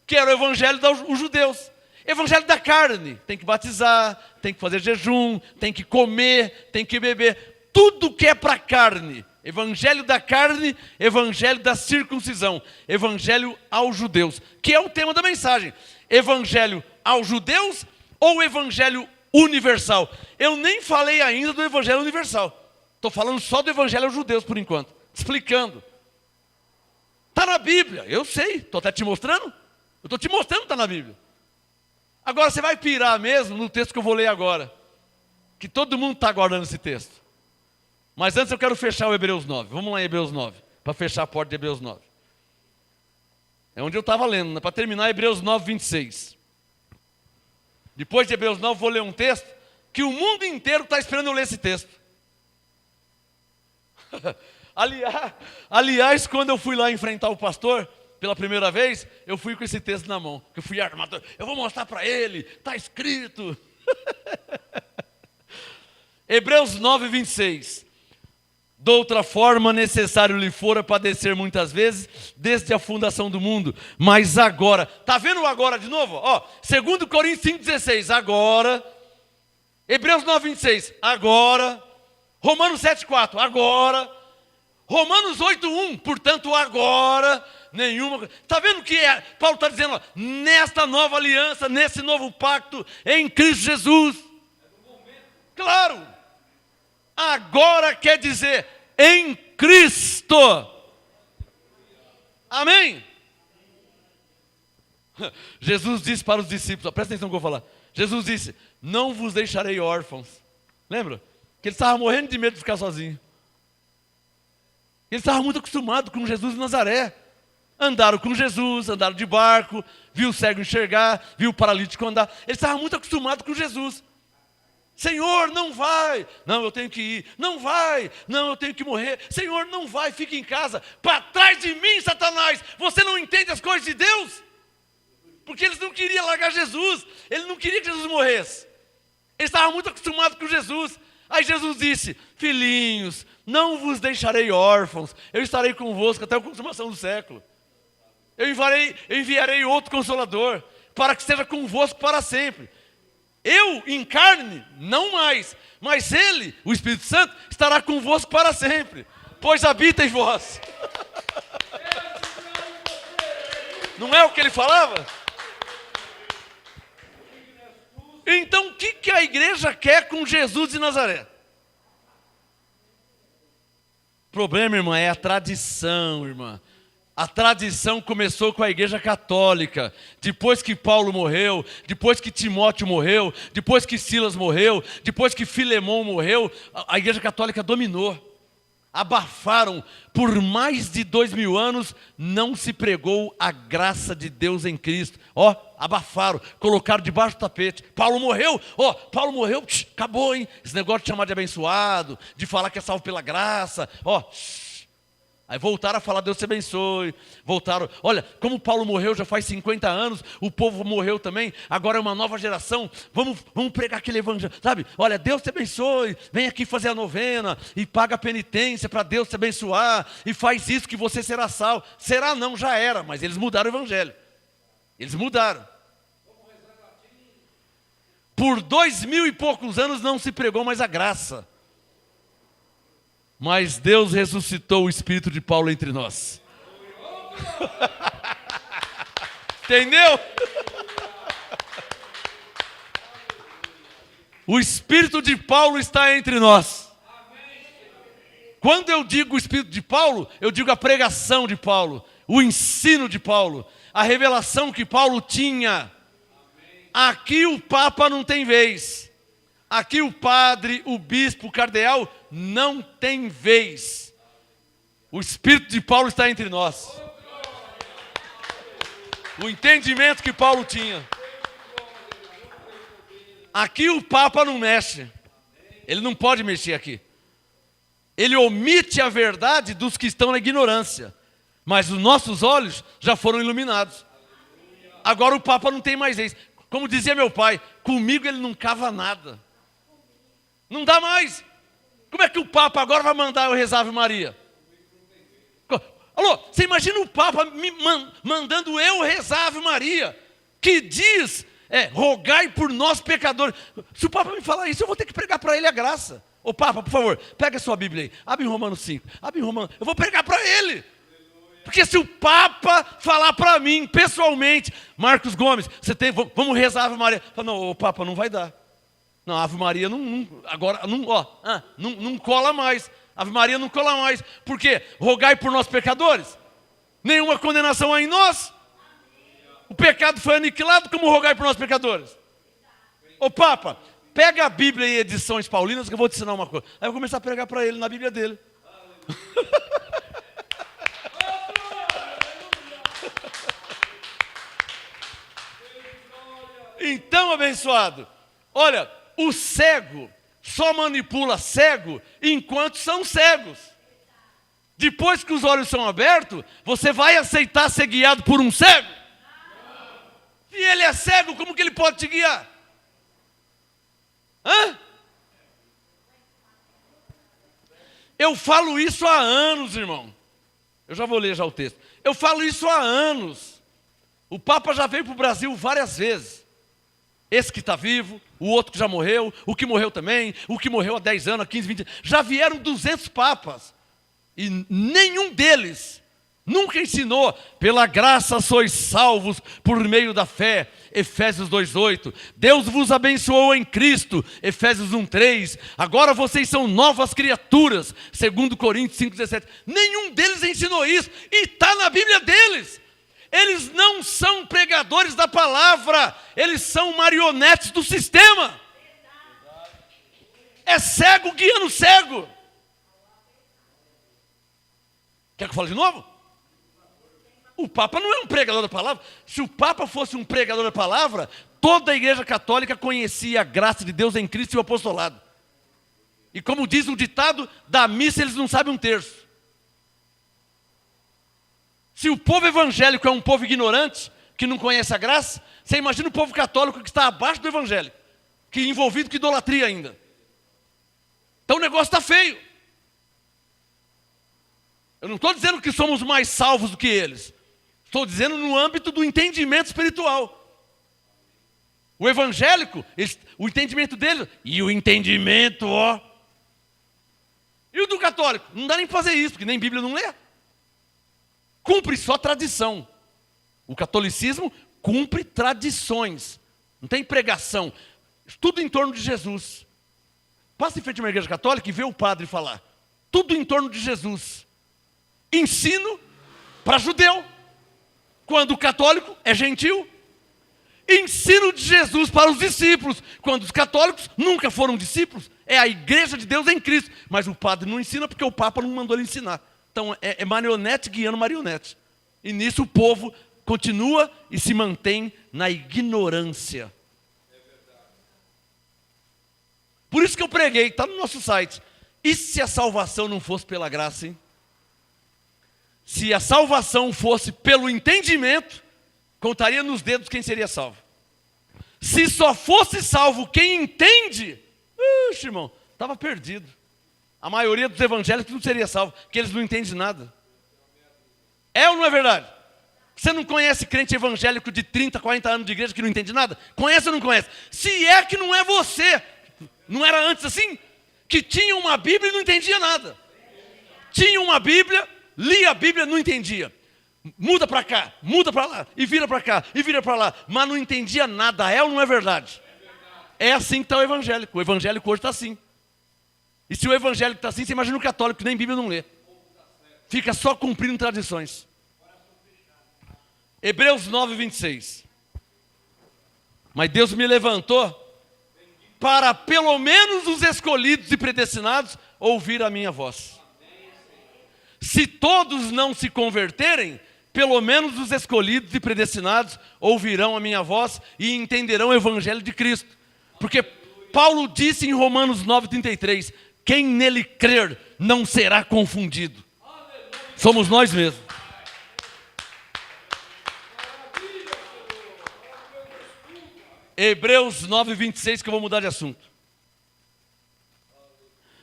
que era o evangelho dos judeus. Evangelho da carne, tem que batizar, tem que fazer jejum, tem que comer, tem que beber, tudo que é para a carne. Evangelho da carne, evangelho da circuncisão, evangelho aos judeus, que é o tema da mensagem. Evangelho aos judeus ou evangelho universal? Eu nem falei ainda do evangelho universal. Estou falando só do evangelho aos judeus por enquanto, explicando. Está na Bíblia, eu sei, estou até te mostrando. Eu estou te mostrando que está na Bíblia. Agora você vai pirar mesmo no texto que eu vou ler agora, que todo mundo está aguardando esse texto. Mas antes eu quero fechar o Hebreus 9. Vamos lá em Hebreus 9, para fechar a porta de Hebreus 9. É onde eu estava lendo, né? Para terminar Hebreus 9, 26. Depois de Hebreus 9, vou ler um texto que o mundo inteiro está esperando eu ler esse texto. Aliás, quando eu fui lá enfrentar o pastor, pela primeira vez, eu fui com esse texto na mão, que eu fui armado. Eu vou mostrar para ele, está escrito. Hebreus 9, 26. De outra forma, necessário lhe fora padecer muitas vezes, desde a fundação do mundo. Mas agora, está vendo o agora de novo? Ó, 2 Coríntios 5,16, agora. Hebreus 9, 26, agora. Romanos 7, 4, agora. Romanos 8, 1, portanto, agora. Nenhuma. Está vendo o que é? Paulo está dizendo, ó, nesta nova aliança, nesse novo pacto, em Cristo Jesus. Claro. Agora quer dizer, em Cristo. Amém? Jesus disse para os discípulos, ó, presta atenção no que eu vou falar. Jesus disse, não vos deixarei órfãos. Lembra? Que ele estava morrendo de medo de ficar sozinho. Ele estava muito acostumado com Jesus de Nazaré. Andaram com Jesus, andaram de barco, viu o cego enxergar, viu o paralítico andar. Ele estava muito acostumado com Jesus. Senhor, não vai. Não, eu tenho que ir. Não vai. Não, eu tenho que morrer. Senhor, não vai, fica em casa. Para trás de mim, Satanás. Você não entende as coisas de Deus? Porque eles não queriam largar Jesus. Ele não queria que Jesus morresse. Ele estava muito acostumado com Jesus. Aí Jesus disse, filhinhos, não vos deixarei órfãos. Eu estarei convosco até a consumação do século. Eu enviarei outro Consolador, para que esteja convosco para sempre. Eu, em carne, não mais, mas Ele, o Espírito Santo, estará convosco para sempre, pois habita em vós. Não é o que ele falava? Então, o que a igreja quer com Jesus de Nazaré? O problema, irmã, é a tradição, irmã. A tradição começou com a igreja católica, depois que Paulo morreu, depois que Timóteo morreu, depois que Silas morreu, depois que Filemão morreu, a igreja católica dominou. Abafaram, por mais de 2000 anos, não se pregou a graça de Deus em Cristo. Ó, abafaram, colocaram debaixo do tapete. Paulo morreu, acabou, hein? Esse negócio de chamar de abençoado, de falar que é salvo pela graça, Aí voltaram a falar, Deus te abençoe. Voltaram, olha, como Paulo morreu já faz 50 anos, o povo morreu também, agora é uma nova geração, vamos pregar aquele evangelho, sabe? Olha, Deus te abençoe, vem aqui fazer a novena, e paga a penitência para Deus te abençoar, e faz isso que você será salvo. Será não, já era, mas eles mudaram o evangelho. Eles mudaram. Por 2000 e poucos anos não se pregou mais a graça. Mas Deus ressuscitou o espírito de Paulo entre nós. Entendeu? O espírito de Paulo está entre nós. Quando eu digo o espírito de Paulo, eu digo a pregação de Paulo, o ensino de Paulo, a revelação que Paulo tinha. Aqui o Papa não tem vez. Aqui o padre, o bispo, o cardeal não tem vez. O Espírito de Paulo está entre nós. O entendimento que Paulo tinha. Aqui o Papa não mexe. Ele não pode mexer aqui. Ele omite a verdade dos que estão na ignorância. Mas os nossos olhos já foram iluminados. Agora o Papa não tem mais isso. Como dizia meu pai, comigo ele não cava nada. Não dá mais. Como é que o Papa agora vai mandar eu rezar Ave Maria? Alô, você imagina o Papa me mandando eu rezar Ave Maria, que diz, rogai por nós pecadores. Se o Papa me falar isso, eu vou ter que pregar para ele a graça. Ô Papa, por favor, pega a sua Bíblia aí, abre em Romanos 5, abre em Romanos, eu vou pregar para ele. Porque se o Papa falar para mim, pessoalmente, Marcos Gomes, vamos rezar a Ave Maria. Fala, não, o Papa, não vai dar. Não, a Ave Maria não cola mais. A Ave Maria não cola mais. Por quê? Rogai por nós pecadores. Nenhuma condenação há em nós. O pecado foi aniquilado, como rogai por nós pecadores? Ô Papa, pega a Bíblia em edições paulinas que eu vou te ensinar uma coisa. Aí eu vou começar a pregar para ele na Bíblia dele. Então, abençoado, olha, o cego só manipula cego enquanto são cegos. Depois que os olhos são abertos, você vai aceitar ser guiado por um cego? Se ele é cego, como que ele pode te guiar? Hã? Eu falo isso há anos, irmão. Eu já vou ler já o texto. Eu falo isso há anos. O Papa já veio para o Brasil várias vezes. Esse que está vivo, o outro que já morreu, o que morreu também, o que morreu há 10 anos, há 15, 20 anos. Já vieram 200 papas. E nenhum deles nunca ensinou, pela graça sois salvos por meio da fé. Efésios 2,8. Deus vos abençoou em Cristo. Efésios 1,3. Agora vocês são novas criaturas. 2 Coríntios 5,17. Nenhum deles ensinou isso. E está na Bíblia deles. Eles não são pregadores da palavra, eles são marionetes do sistema. É cego guiando cego. Quer que eu fale de novo? O Papa não é um pregador da palavra. Se o Papa fosse um pregador da palavra, toda a Igreja Católica conhecia a graça de Deus em Cristo e o apostolado. E como diz o ditado, da missa eles não sabem um terço. Se o povo evangélico é um povo ignorante, que não conhece a graça, você imagina o povo católico que está abaixo do evangélico, que é envolvido com idolatria ainda. Então o negócio está feio. Eu não estou dizendo que somos mais salvos do que eles. Estou dizendo no âmbito do entendimento espiritual. O evangélico, o entendimento dele, e o entendimento, E o do católico? Não dá nem para fazer isso, porque nem Bíblia não lê. Cumpre só tradição. O catolicismo cumpre tradições. Não tem pregação. Tudo em torno de Jesus. Passa em frente a uma igreja católica e vê o padre falar. Tudo em torno de Jesus. Ensino para judeu. Quando o católico é gentil. Ensino de Jesus para os discípulos. Quando os católicos nunca foram discípulos. É a igreja de Deus em Cristo. Mas o padre não ensina porque o Papa não mandou ele ensinar. Então é marionete guiando marionete. E nisso o povo continua e se mantém na ignorância. Por isso que eu preguei, está no nosso site. E se a salvação não fosse pela graça, hein? Se a salvação fosse pelo entendimento, contaria nos dedos quem seria salvo. Se só fosse salvo quem entende, irmão, estava perdido. A maioria dos evangélicos não seria salvo, porque eles não entendem nada. É ou não é verdade? Você não conhece crente evangélico de 30, 40 anos de igreja que não entende nada? Conhece ou não conhece? Se é que não é você, não era antes assim? Que tinha uma Bíblia e não entendia nada. Tinha uma Bíblia, lia a Bíblia e não entendia. Muda para cá, muda para lá, e vira para cá, e vira para lá. Mas não entendia nada, é ou não é verdade? É assim que está o evangélico. O evangélico hoje está assim. E se o evangélico está assim, você imagina o católico que nem Bíblia não lê. Fica só cumprindo tradições. Hebreus 9, 26. Mas Deus me levantou para pelo menos os escolhidos e predestinados ouvir a minha voz. Se todos não se converterem, pelo menos os escolhidos e predestinados ouvirão a minha voz e entenderão o evangelho de Cristo. Porque Paulo disse em Romanos 9,33, quem nele crer não será confundido. Somos nós mesmos. Hebreus 9,26, que eu vou mudar de assunto.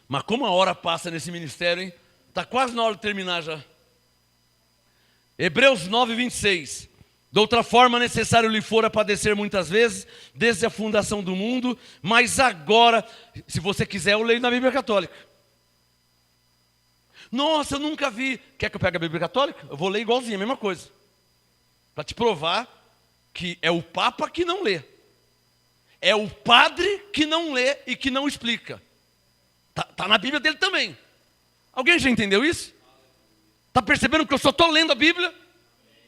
Mas como a hora passa nesse ministério, hein? Está quase na hora de terminar já. Hebreus 9,26. De outra forma, necessário lhe fora padecer muitas vezes, desde a fundação do mundo, mas agora, se você quiser, eu leio na Bíblia Católica. Nossa, eu nunca vi. Quer que eu pegue a Bíblia Católica? Eu vou ler igualzinho, a mesma coisa. Para te provar que é o Papa que não lê. É o padre que não lê e que não explica. Tá na Bíblia dele também. Alguém já entendeu isso? Está percebendo que eu só estou lendo a Bíblia?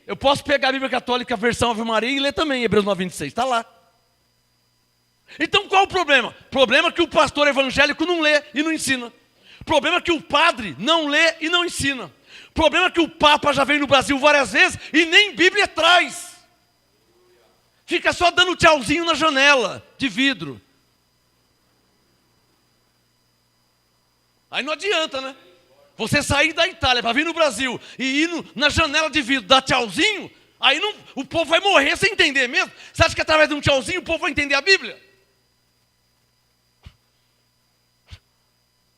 Eu posso pegar a Bíblia Católica, a versão Ave Maria, e ler também Hebreus 9,26. Está lá. Então qual o problema? O problema é que o pastor evangélico não lê e não ensina. O problema é que o padre não lê e não ensina. O problema é que o Papa já veio no Brasil várias vezes e nem Bíblia traz. Fica só dando tchauzinho na janela de vidro. Aí não adianta, né? Você sair da Itália para vir no Brasil e ir na janela de vidro dar tchauzinho, aí não, o povo vai morrer sem entender mesmo. Você acha que através de um tchauzinho o povo vai entender a Bíblia?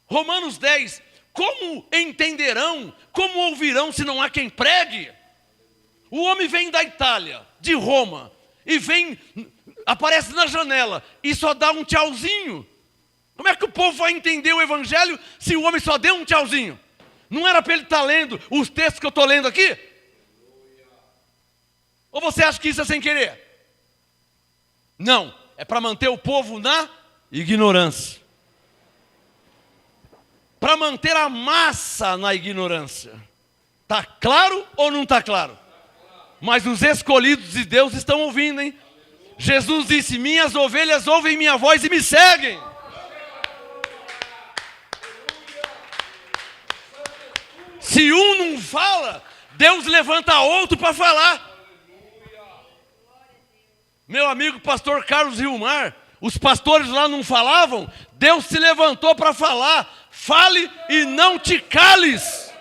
Romanos 10, como entenderão, como ouvirão se não há quem pregue? O homem vem da Itália, de Roma, e vem, aparece na janela e só dá um tchauzinho. Como é que o povo vai entender o evangelho se o homem só deu um tchauzinho? Não era para ele estar lendo os textos que eu estou lendo aqui? Ou você acha que isso é sem querer? Não, é para manter o povo na ignorância. Para manter a massa na ignorância. Está claro ou não está claro? Mas os escolhidos de Deus estão ouvindo, hein? Jesus disse, minhas ovelhas ouvem minha voz e me seguem. Se um não fala, Deus levanta outro para falar. Meu amigo pastor Carlos Rilmar, os pastores lá não falavam, Deus se levantou para falar. Fale e não te cales.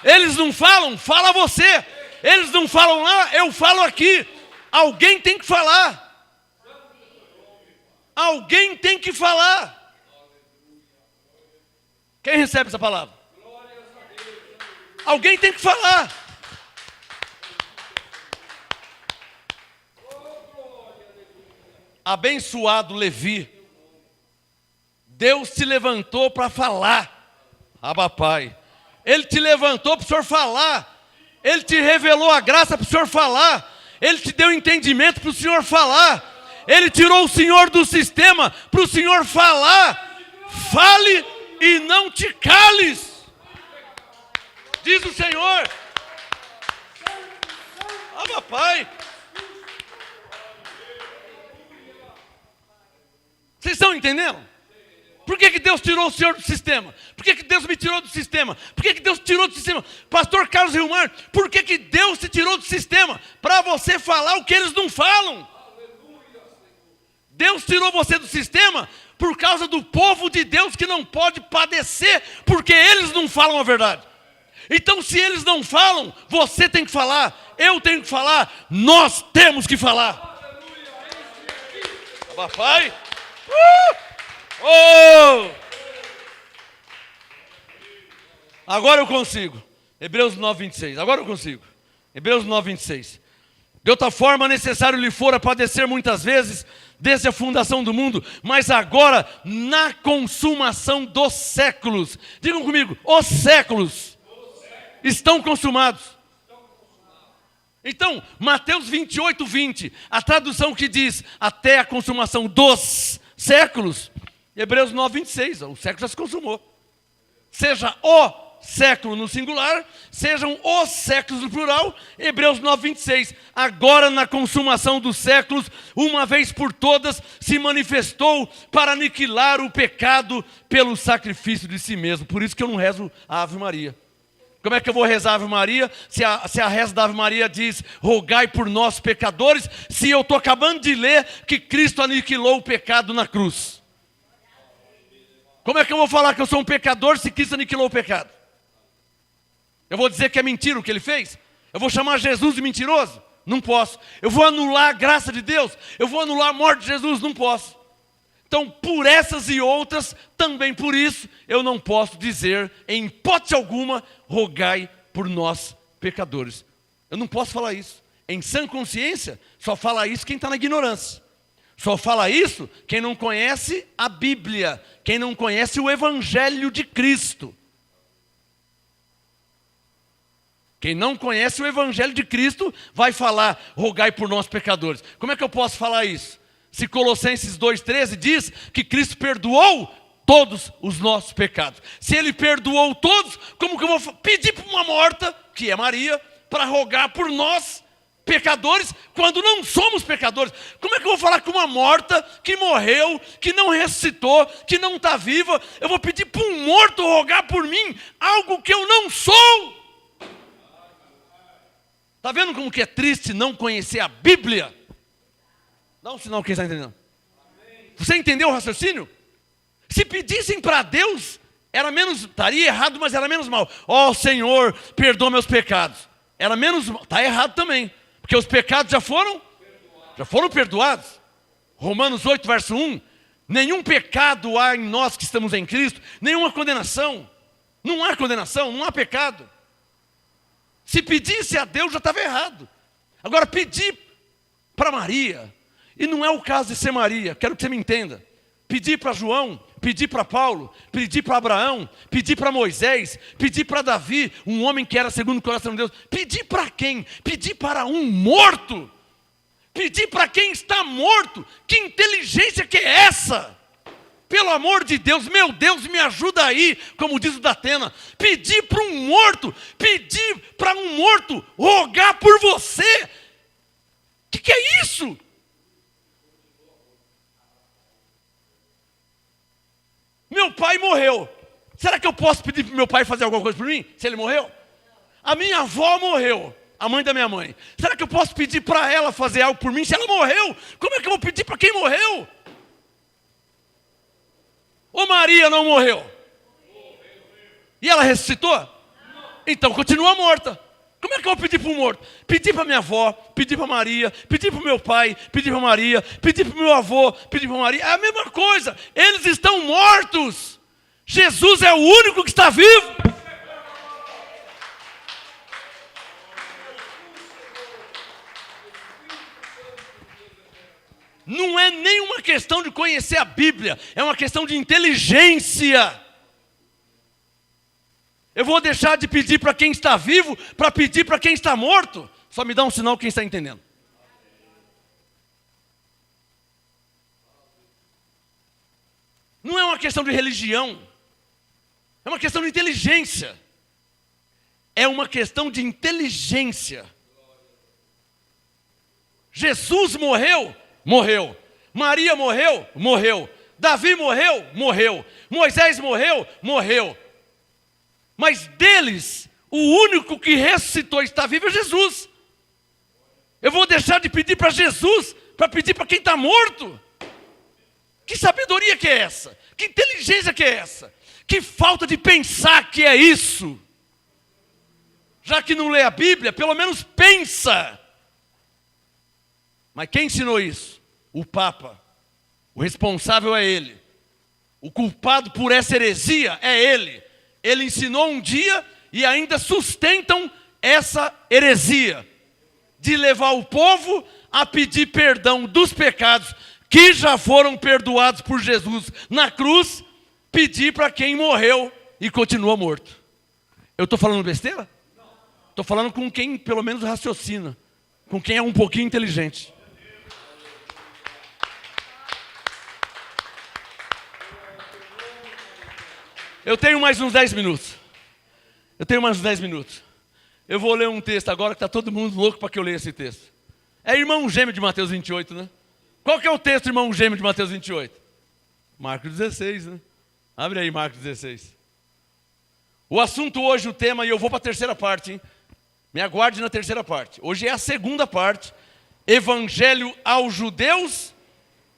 Eles não falam, fala você. Eles não falam lá, eu falo aqui. Alguém tem que falar. Alguém tem que falar. Quem recebe essa palavra? Alguém tem que falar. Abençoado Levi. Deus te levantou para falar. Abba Pai. Ele te levantou para o senhor falar. Ele te revelou a graça para o senhor falar. Ele te deu entendimento para o senhor falar. Ele tirou o senhor do sistema para o senhor falar. Fale e não te cales. Diz o Senhor. Abba Pai. Vocês estão entendendo? Por que Deus tirou o senhor do sistema? Por que Deus me tirou do sistema? Por que Deus tirou do sistema? Pastor Carlos Rilmar, por que Deus te tirou do sistema? Para você falar o que eles não falam. Deus tirou você do sistema por causa do povo de Deus que não pode padecer, porque eles não falam a verdade. Então se eles não falam, você tem que falar, eu tenho que falar, nós temos que falar. Papai. Oh! Agora eu consigo. Hebreus 9:26. Agora eu consigo. Hebreus 9:26. De outra forma, necessário lhe fora padecer muitas vezes, desde a fundação do mundo, mas agora, na consumação dos séculos. Digam comigo, os séculos estão consumados. Então, Mateus 28:20, a tradução que diz, até a consumação dos séculos, Hebreus 9:26, o século já se consumou. Seja o século no singular, sejam os séculos no plural, Hebreus 9:26. Agora na consumação dos séculos, uma vez por todas, se manifestou para aniquilar o pecado pelo sacrifício de si mesmo. Por isso que eu não rezo a Ave Maria. Como é que eu vou rezar a Ave Maria se a reza da Ave Maria diz: rogai por nós pecadores, se eu estou acabando de ler que Cristo aniquilou o pecado na cruz? Como é que eu vou falar que eu sou um pecador se Cristo aniquilou o pecado? Eu vou dizer que é mentira o que ele fez? Eu vou chamar Jesus de mentiroso? Não posso. Eu vou anular a graça de Deus? Eu vou anular a morte de Jesus? Não posso. Então, por essas e outras, também por isso, eu não posso dizer, em hipótese alguma, rogai por nós pecadores. Eu não posso falar isso. Em sã consciência, só fala isso quem está na ignorância. Só fala isso quem não conhece a Bíblia, quem não conhece o Evangelho de Cristo. Quem não conhece o Evangelho de Cristo vai falar, rogai por nós pecadores. Como é que eu posso falar isso? Se Colossenses 2,13 diz que Cristo perdoou todos os nossos pecados. Se Ele perdoou todos, como que eu vou pedir para uma morta, que é Maria, para rogar por nós pecadores, quando não somos pecadores? Como é que eu vou falar com uma morta que morreu, que não ressuscitou, que não está viva? Eu vou pedir para um morto rogar por mim, algo que eu não sou? Está vendo como que é triste não conhecer a Bíblia? Dá um sinal quem está entendendo. Você entendeu o raciocínio? Se pedissem para Deus, era menos, estaria errado, mas era menos mal. Ó Senhor, perdoa meus pecados. Era menos, está errado também. Porque os pecados já foram perdoados. Romanos 8, verso 1. Nenhum pecado há em nós que estamos em Cristo, nenhuma condenação. Não há condenação, não há pecado. Se pedisse a Deus, já estava errado. Agora, pedir para Maria, e não é o caso de ser Maria, quero que você me entenda. Pedir para João, pedir para Paulo, pedir para Abraão, pedir para Moisés, pedir para Davi, um homem que era segundo o coração de Deus. Pedir para quem? Pedir para um morto. Pedir para quem está morto. Que inteligência que é essa? Pelo amor de Deus, meu Deus, me ajuda aí, como diz o Datena. Pedir para um morto, pedir para um morto rogar por você. O que é isso? Meu pai morreu. Será que eu posso pedir para meu pai fazer alguma coisa por mim, se ele morreu? A minha avó morreu, a mãe da minha mãe. Será que eu posso pedir para ela fazer algo por mim, se ela morreu? Como é que eu vou pedir para quem morreu? Ou Maria não morreu? E ela ressuscitou? Então continua morta. Como é que eu vou pedir para um morto? Pedir para minha avó, pedir para Maria, pedir para o meu pai, pedir para Maria, pedir para o meu avô, pedir para Maria. É a mesma coisa. Eles estão mortos. Jesus é o único que está vivo. Não é nenhuma questão de conhecer a Bíblia, é uma questão de inteligência. Eu vou deixar de pedir para quem está vivo para pedir para quem está morto? Só me dá um sinal quem está entendendo. Não é uma questão de religião, é uma questão de inteligência. É uma questão de inteligência. Jesus morreu? Morreu. Maria morreu? Morreu. Davi morreu? Morreu. Moisés morreu? Morreu. Mas deles, o único que ressuscitou e está vivo é Jesus. Eu vou deixar de pedir para Jesus para pedir para quem está morto? Que sabedoria que é essa? Que inteligência que é essa? Que falta de pensar que é isso? Já que não lê a Bíblia, pelo menos pensa. Mas quem ensinou isso? O Papa. O responsável é ele. O culpado por essa heresia é ele. Ele ensinou um dia e ainda sustentam essa heresia de levar o povo a pedir perdão dos pecados que já foram perdoados por Jesus na cruz, pedir para quem morreu e continua morto. Eu estou falando besteira? Estou falando com quem pelo menos raciocina, com quem é um pouquinho inteligente. Eu tenho mais uns 10 minutos. Eu vou ler um texto agora que está todo mundo louco para que eu leia esse texto. É irmão gêmeo de Mateus 28, né? Qual que é o texto, irmão gêmeo de Mateus 28? Marcos 16, né? Abre aí Marcos 16. O assunto hoje, o tema, e eu vou para a terceira parte, hein? Me aguarde na terceira parte. Hoje é a segunda parte. Evangelho aos judeus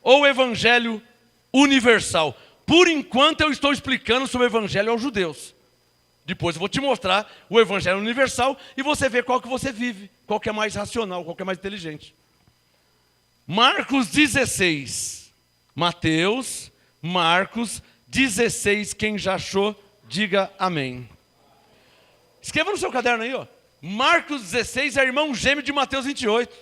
ou evangelho universal? Por enquanto eu estou explicando sobre o evangelho aos judeus. Depois eu vou te mostrar o evangelho universal e você vê qual que você vive, qual que é mais racional, qual que é mais inteligente. Marcos 16. Mateus, Marcos 16. Quem já achou, diga amém. Escreva no seu caderno aí, ó. Marcos 16 é irmão gêmeo de Mateus 28.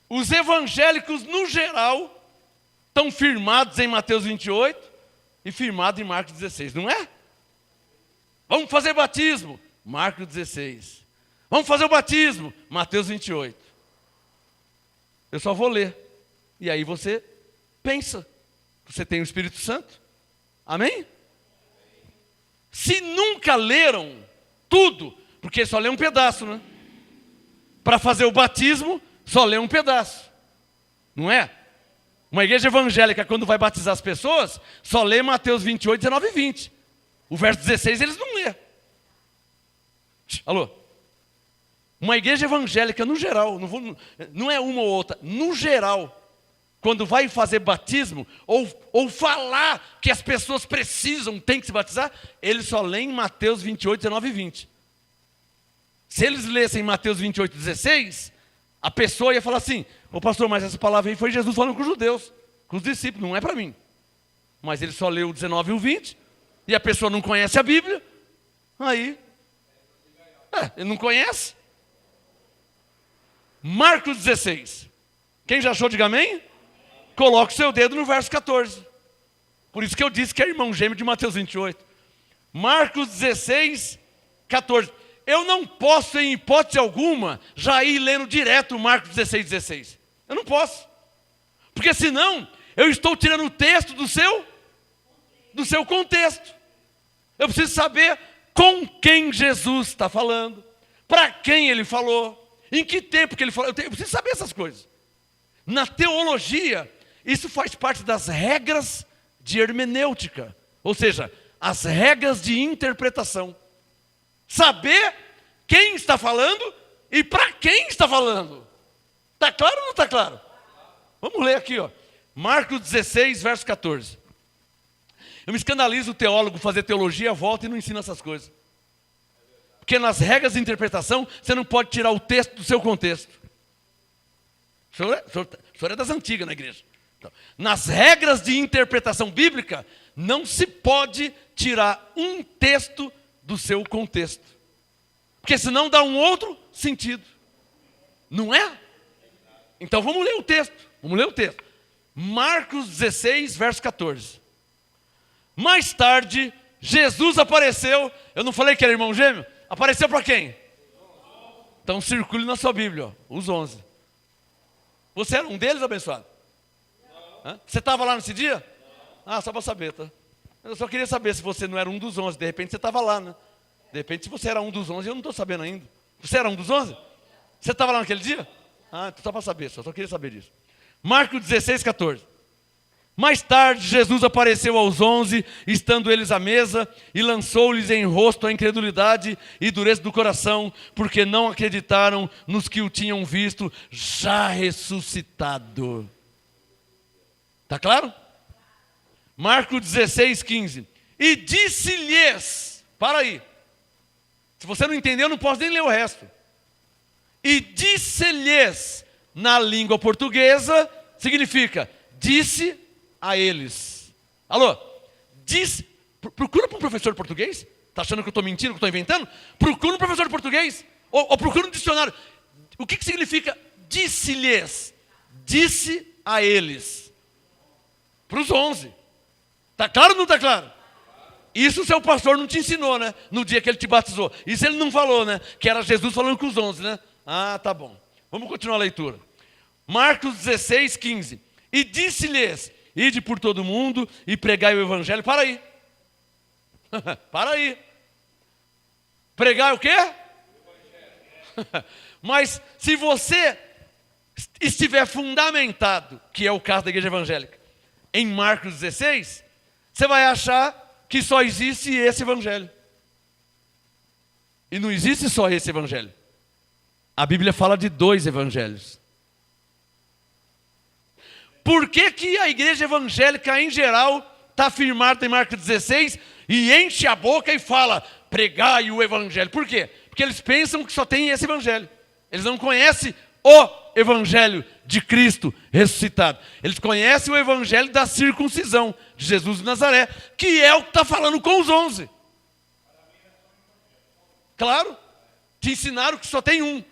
Os evangélicos, no geral, estão firmados em Mateus 28 e firmados em Marcos 16, não é? Vamos fazer batismo, Marcos 16. Vamos fazer o batismo, Mateus 28. Eu só vou ler. E aí você pensa. Você tem o Espírito Santo. Amém? Se nunca leram tudo, porque só lê um pedaço, né? Para fazer o batismo, só lê um pedaço. Não é? Uma igreja evangélica, quando vai batizar as pessoas, só lê Mateus 28, 19 e 20. O verso 16 eles não lê. Alô? Uma igreja evangélica, no geral, não é uma ou outra, no geral, quando vai fazer batismo, ou falar que as pessoas precisam, tem que se batizar, eles só leem Mateus 28, 19 e 20. Se eles lessem Mateus 28, 16, a pessoa ia falar assim: ô pastor, mas essa palavra aí foi Jesus falando com os judeus, com os discípulos, não é para mim. Mas ele só leu o 19 e o 20, e a pessoa não conhece a Bíblia, aí, ele não conhece. Marcos 16. Quem já achou, diga amém? Coloque o seu dedo no verso 14. Por isso que eu disse que é irmão gêmeo de Mateus 28. Marcos 16, 14. Eu não posso, em hipótese alguma, já ir lendo direto Marcos 16, 16. Eu não posso. Porque senão, eu estou tirando o texto do seu contexto. Eu preciso saber com quem Jesus está falando, para quem ele falou, em que tempo que ele falou. Eu preciso saber essas coisas. Na teologia, isso faz parte das regras de hermenêutica, ou seja, as regras de interpretação. Saber quem está falando e para quem está falando. Está claro ou não está claro? Vamos ler aqui, ó. Marcos 16, verso 14. Eu me escandalizo o teólogo fazer teologia, volta e não ensina essas coisas. Porque nas regras de interpretação, você não pode tirar o texto do seu contexto. O senhor é das antigas na igreja. Então, nas regras de interpretação bíblica, não se pode tirar um texto do seu contexto. Porque senão dá um outro sentido. Não é? Então vamos ler o texto. Vamos ler o texto. Marcos 16, verso 14. Mais tarde, Jesus apareceu. Eu não falei que era irmão gêmeo? Apareceu para quem? Então circule na sua Bíblia, ó, os 11. Você era um deles, abençoado? Não. Você estava lá nesse dia? Não. Só para saber, tá? Eu só queria saber se você não era um dos 11. De repente você estava lá, né? De repente se você era um dos 11, eu não estou sabendo ainda. Você era um dos 11? Você estava lá naquele dia? Então só para saber, só queria saber disso. Marcos 16, 14. Mais tarde, Jesus apareceu aos 11, estando eles à mesa, e lançou-lhes em rosto a incredulidade e dureza do coração, porque não acreditaram nos que o tinham visto já ressuscitado. Está claro? Marcos 16, 15. E disse-lhes, para aí. Se você não entendeu, eu não posso nem ler o resto. E disse-lhes, na língua portuguesa, significa, disse a eles. Alô? Procura para um professor de português. Está achando que eu estou mentindo, que eu estou inventando? Procura um professor de português. Ou procura um dicionário. O que significa disse-lhes? Disse a eles. Para os 11. Está claro ou não está claro? Isso o seu pastor não te ensinou, né? No dia que ele te batizou. Isso ele não falou, né? Que era Jesus falando com os 11, né? Tá bom. Vamos continuar a leitura. Marcos 16, 15. E disse-lhes: ide por todo mundo e pregai o evangelho. Para aí. Para aí. Pregar o quê? Mas se você estiver fundamentado, que é o caso da igreja evangélica, em Marcos 16, você vai achar que só existe esse evangelho. E não existe só esse evangelho. A Bíblia fala de 2 evangelhos. Por que que a igreja evangélica em geral está firmada em Marcos 16 e enche a boca e fala, pregai o evangelho? Por quê? Porque eles pensam que só tem esse evangelho. Eles não conhecem o evangelho de Cristo ressuscitado. Eles conhecem o evangelho da circuncisão de Jesus de Nazaré, que é o que está falando com os 11. Claro, te ensinaram que só tem um.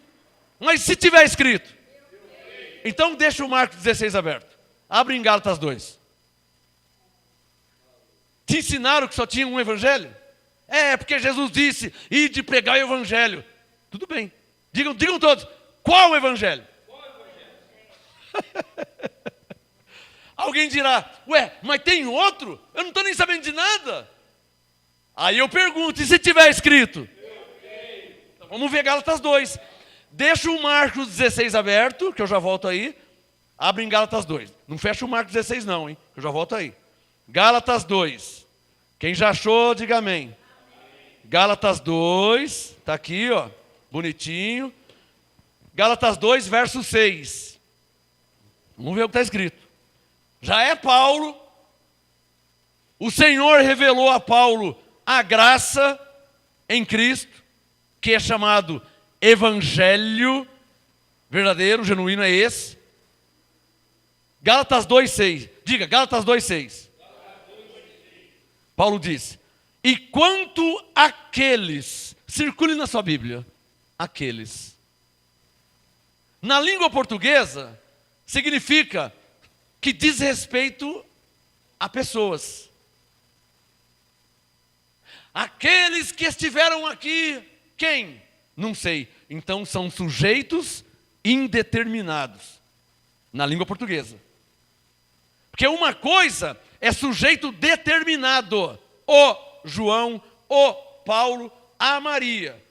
Mas se tiver escrito, então deixa o Marcos 16 aberto. Abre em Gálatas 2. Te ensinaram que só tinha um evangelho? É, porque Jesus disse, ide pregar o evangelho. Tudo bem. Digam todos, qual o evangelho? Alguém dirá, ué, mas tem outro? Eu não estou nem sabendo de nada. Aí eu pergunto, e se tiver escrito? Então, vamos ver Gálatas 2. Deixa o Marcos 16 aberto, que eu já volto aí. Abre em Gálatas 2. Não fecha o Marcos 16 não, hein? Eu já volto aí. Gálatas 2. Quem já achou, diga amém. Gálatas 2, está aqui, ó, bonitinho. Gálatas 2, verso 6. Vamos ver o que está escrito. Já é Paulo. O Senhor revelou a Paulo a graça em Cristo, que é chamado Evangelho verdadeiro, genuíno é esse. Gálatas 2,6. Diga, Gálatas 2,6. Paulo diz, e quanto àqueles, circule na sua Bíblia, aqueles. Na língua portuguesa, significa que diz respeito a pessoas. Aqueles que estiveram aqui, quem? Não sei. Então são sujeitos indeterminados, na língua portuguesa. Porque uma coisa é sujeito determinado. O João, o Paulo, a Maria.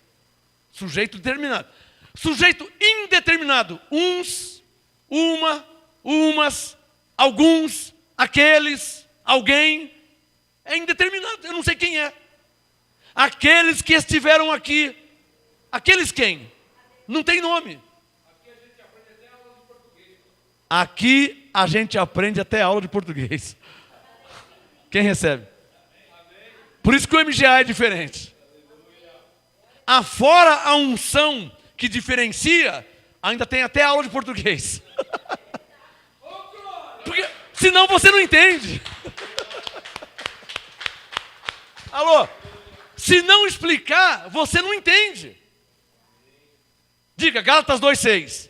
Sujeito determinado. Sujeito indeterminado. Uns, uma, umas, alguns, aqueles, alguém. É indeterminado, eu não sei quem é. Aqueles que estiveram aqui. Aqueles quem? Não tem nome. Aqui a gente aprende até aula de português. Quem recebe? Por isso que o MGA é diferente. Afora a unção que diferencia, ainda tem até aula de português. Porque senão você não entende. Alô? Se não explicar, você não entende. Diga, Gálatas 2,6.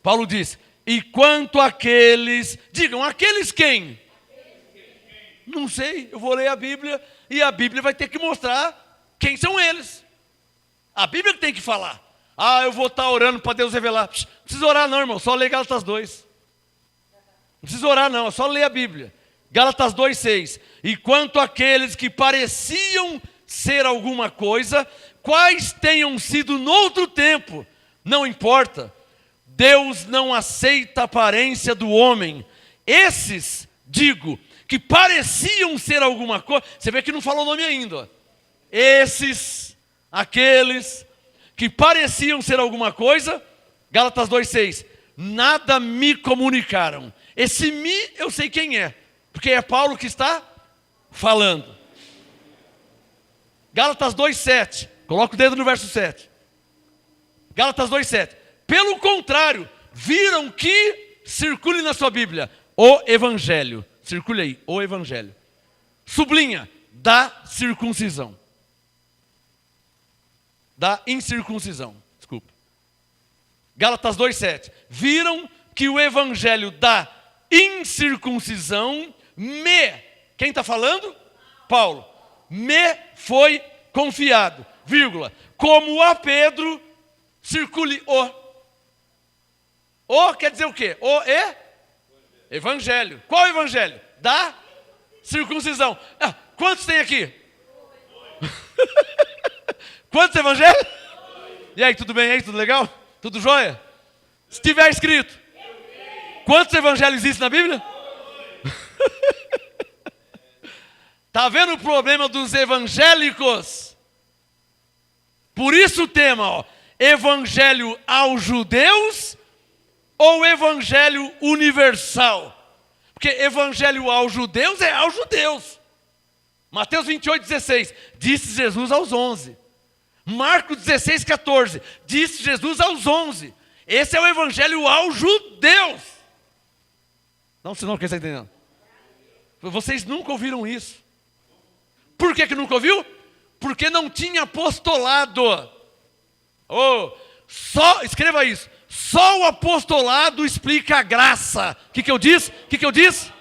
Paulo diz, e quanto àqueles, digam, aqueles quem? Não sei, eu vou ler a Bíblia e a Bíblia vai ter que mostrar quem são eles. A Bíblia que tem que falar. Ah, eu vou estar orando para Deus revelar. Não precisa orar não, irmão, só ler Gálatas 2. Não precisa orar não, é só ler a Bíblia. Gálatas 2,6. E quanto àqueles que pareciam ser alguma coisa, quais tenham sido noutro tempo, não importa. Deus não aceita a aparência do homem. Esses, digo, que pareciam ser alguma coisa. Você vê que não falou o nome ainda. Ó. Esses, aqueles que pareciam ser alguma coisa, Gálatas 2,6. Nada me comunicaram. Esse me, eu sei quem é. Porque é Paulo que está falando. Gálatas 2,7. Coloca o dedo no verso 7. Gálatas 2,7. Pelo contrário, viram que, circule na sua Bíblia, o Evangelho. Circule aí, o Evangelho. Sublinha, da circuncisão. Da incircuncisão, desculpa. Gálatas 2,7. Viram que o Evangelho da incircuncisão quem está falando? Paulo. Me foi confiado, vírgula. Como a Pedro, circule o. O quer dizer o quê? O Evangelho. Qual Evangelho? Da circuncisão. Ah, quantos tem aqui? Quantos evangelhos? E aí, tudo bem aí? Tudo legal? Tudo jóia? Se tiver escrito. Quantos evangelhos existem na Bíblia? Está vendo o problema dos evangélicos? Por isso o tema, ó, evangelho aos judeus ou evangelho universal? Porque evangelho aos judeus é aos judeus. Mateus 28:16, disse Jesus aos 11. Marcos 16:14, disse Jesus aos 11. Esse é o evangelho aos judeus. Não, senão, o que você está entendendo? Vocês nunca ouviram isso. Por que nunca ouviu? Porque não tinha apostolado. Escreva isso. Só o apostolado explica a graça. O que eu disse? O que eu disse?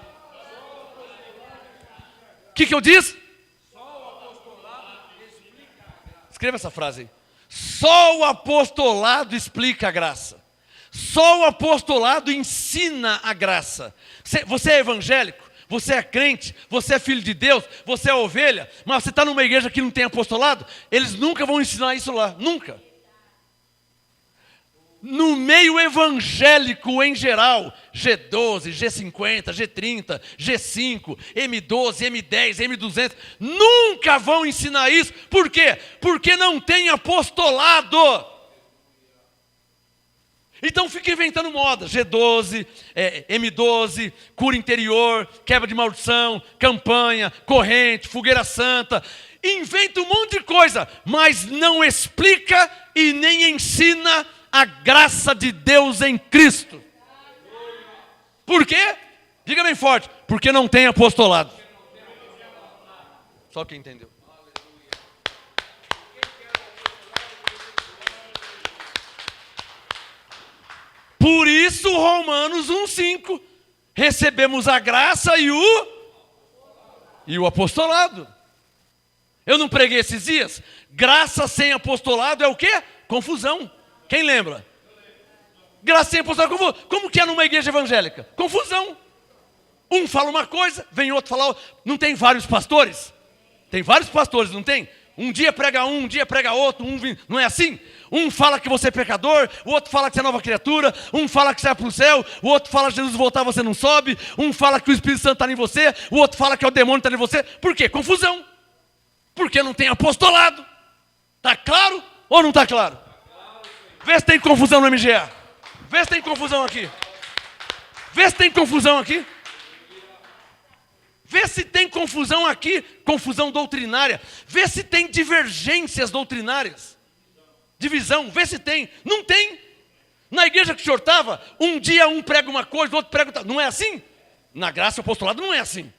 O que eu disse? Escreva essa frase aí. Só o apostolado explica a graça. Só o apostolado ensina a graça. Você é evangélico? Você é crente, você é filho de Deus, você é ovelha, mas você está numa igreja que não tem apostolado, eles nunca vão ensinar isso lá, nunca. No meio evangélico em geral, G12, G50, G30, G5, M12, M10, M200, nunca vão ensinar isso. Por quê? Porque não tem apostolado. Então fica inventando moda, G12, M12, cura interior, quebra de maldição, campanha, corrente, fogueira santa. Inventa um monte de coisa, mas não explica e nem ensina a graça de Deus em Cristo. Por quê? Diga bem forte, porque não tem apostolado. Só quem entendeu. Por isso, Romanos 1,5, recebemos a graça e o apostolado. Eu não preguei esses dias? Graça sem apostolado é o quê? Confusão. Quem lembra? Graça sem apostolado, como que é numa igreja evangélica? Confusão. Um fala uma coisa, vem outro falar outra. Não tem vários pastores? Tem vários pastores, não tem? Um dia prega um dia prega outro, não é assim? Um fala que você é pecador, o outro fala que você é nova criatura, um fala que você vai para o céu, o outro fala que Jesus voltar você não sobe, um fala que o Espírito Santo está em você, o outro fala que é o demônio está em você. Por quê? Confusão. Porque não tem apostolado. Está claro ou não está claro? Vê se tem confusão no MGA. Vê se tem confusão aqui. Vê se tem confusão aqui. Vê se tem confusão aqui, confusão doutrinária. Vê se tem divergências doutrinárias. Divisão, vê se tem. Não tem. Na igreja que o senhor estava, um dia um prega uma coisa, o outro prega outra. Não é assim? Na graça e apostolado não é assim.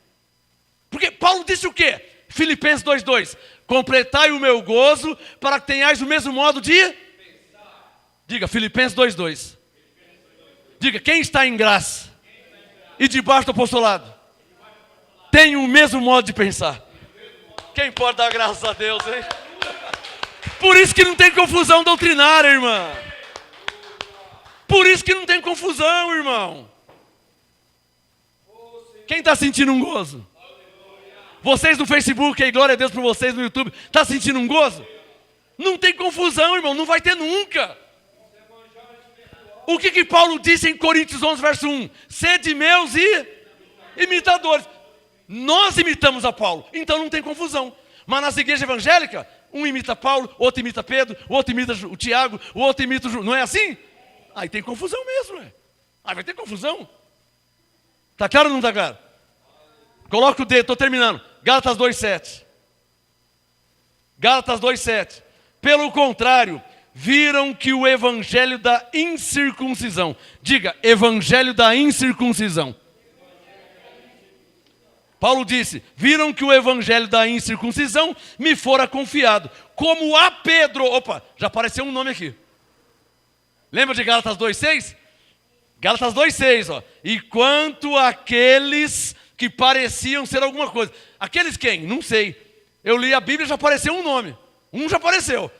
Porque Paulo disse o quê? Filipenses 2,2. Completai o meu gozo para que tenhais o mesmo modo de pensar. Diga, Filipenses 2,2. Diga, quem está em graça e debaixo do apostolado tem o mesmo modo de pensar. Quem pode dar graças a Deus, hein? Por isso que não tem confusão doutrinária, irmão. Por isso que não tem confusão, irmão. Quem está sentindo um gozo? Vocês no Facebook, aí, glória a Deus por vocês no YouTube, está sentindo um gozo? Não tem confusão, irmão, não vai ter nunca. O que Paulo disse em Coríntios 11, verso 1? Sede meus e imitadores. Nós imitamos a Paulo, então não tem confusão. Mas nas igrejas evangélicas, um imita Paulo, outro imita Pedro, o outro imita o Tiago, o outro imita o João. Não é assim? Aí tem confusão mesmo, né? Aí vai ter confusão. Está claro ou não está claro? Coloca o dedo, estou terminando. Gálatas 2,7. Gálatas 2,7. Pelo contrário, viram que o evangelho da incircuncisão. Diga, evangelho da incircuncisão. Paulo disse, viram que o evangelho da incircuncisão me fora confiado, como a Pedro. Opa, já apareceu um nome aqui. Lembra de Gálatas 2,6? Gálatas 2,6, ó. E quanto àqueles que pareciam ser alguma coisa. Aqueles quem? Não sei. Eu li a Bíblia e já apareceu um nome. Um já apareceu.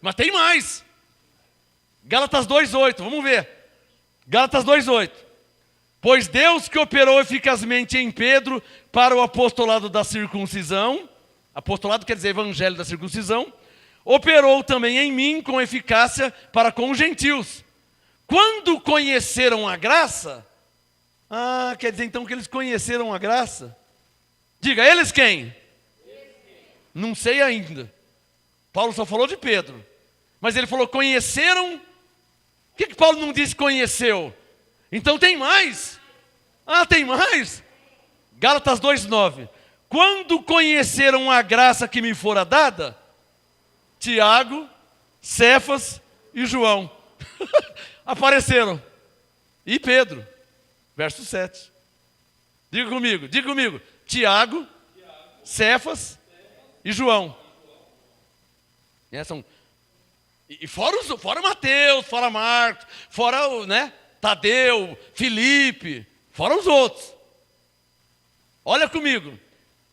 Mas tem mais. Gálatas 2,8, vamos ver. Gálatas 2,8. Pois Deus que operou eficazmente em Pedro para o apostolado da circuncisão, apostolado quer dizer evangelho da circuncisão, operou também em mim com eficácia para com os gentios. Quando conheceram a graça, quer dizer então que eles conheceram a graça? Diga, eles quem? Não sei ainda. Paulo só falou de Pedro. Mas ele falou, conheceram. Por que Paulo não disse conheceu? Então tem mais. Ah, tem mais? Gálatas 2:9. Quando conheceram a graça que me fora dada, Tiago, Cefas e João apareceram. E Pedro, verso 7. Diga comigo. Tiago, Cefas e João. E fora Mateus, fora Marcos, fora Tadeu, Filipe, fora os outros. Olha comigo.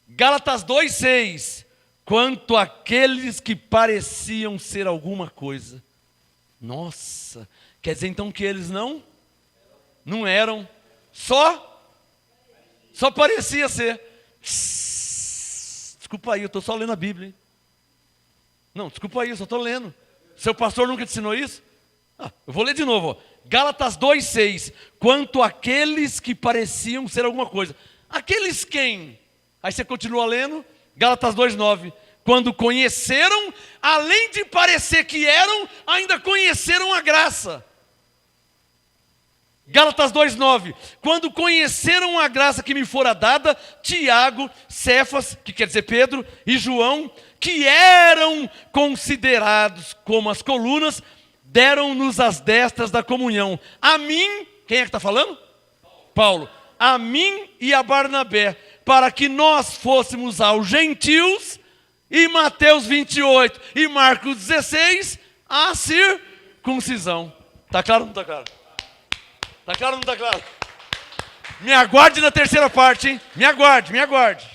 Gálatas 2:6. Quanto àqueles que pareciam ser alguma coisa. Nossa, quer dizer então que eles não eram, só parecia ser. Desculpa aí, eu estou só lendo a Bíblia, hein? Não, desculpa aí, eu só estou lendo. Seu pastor nunca te ensinou isso? Eu vou ler de novo. Ó. Gálatas 2:6. Quanto àqueles que pareciam ser alguma coisa. Aqueles quem? Aí você continua lendo. Gálatas 2:9. Quando conheceram, além de parecer que eram, ainda conheceram a graça. Gálatas 2:9. Quando conheceram a graça que me fora dada, Tiago, Cefas, que quer dizer Pedro, e João, que eram considerados como as colunas, deram-nos as destas da comunhão. A mim, quem é que está falando? Paulo. A mim e a Barnabé, para que nós fôssemos aos gentios, e Mateus 28 e Marcos 16, a circuncisão. Está claro ou não está claro? Está claro ou não está claro? Me aguarde na terceira parte, hein? Me aguarde.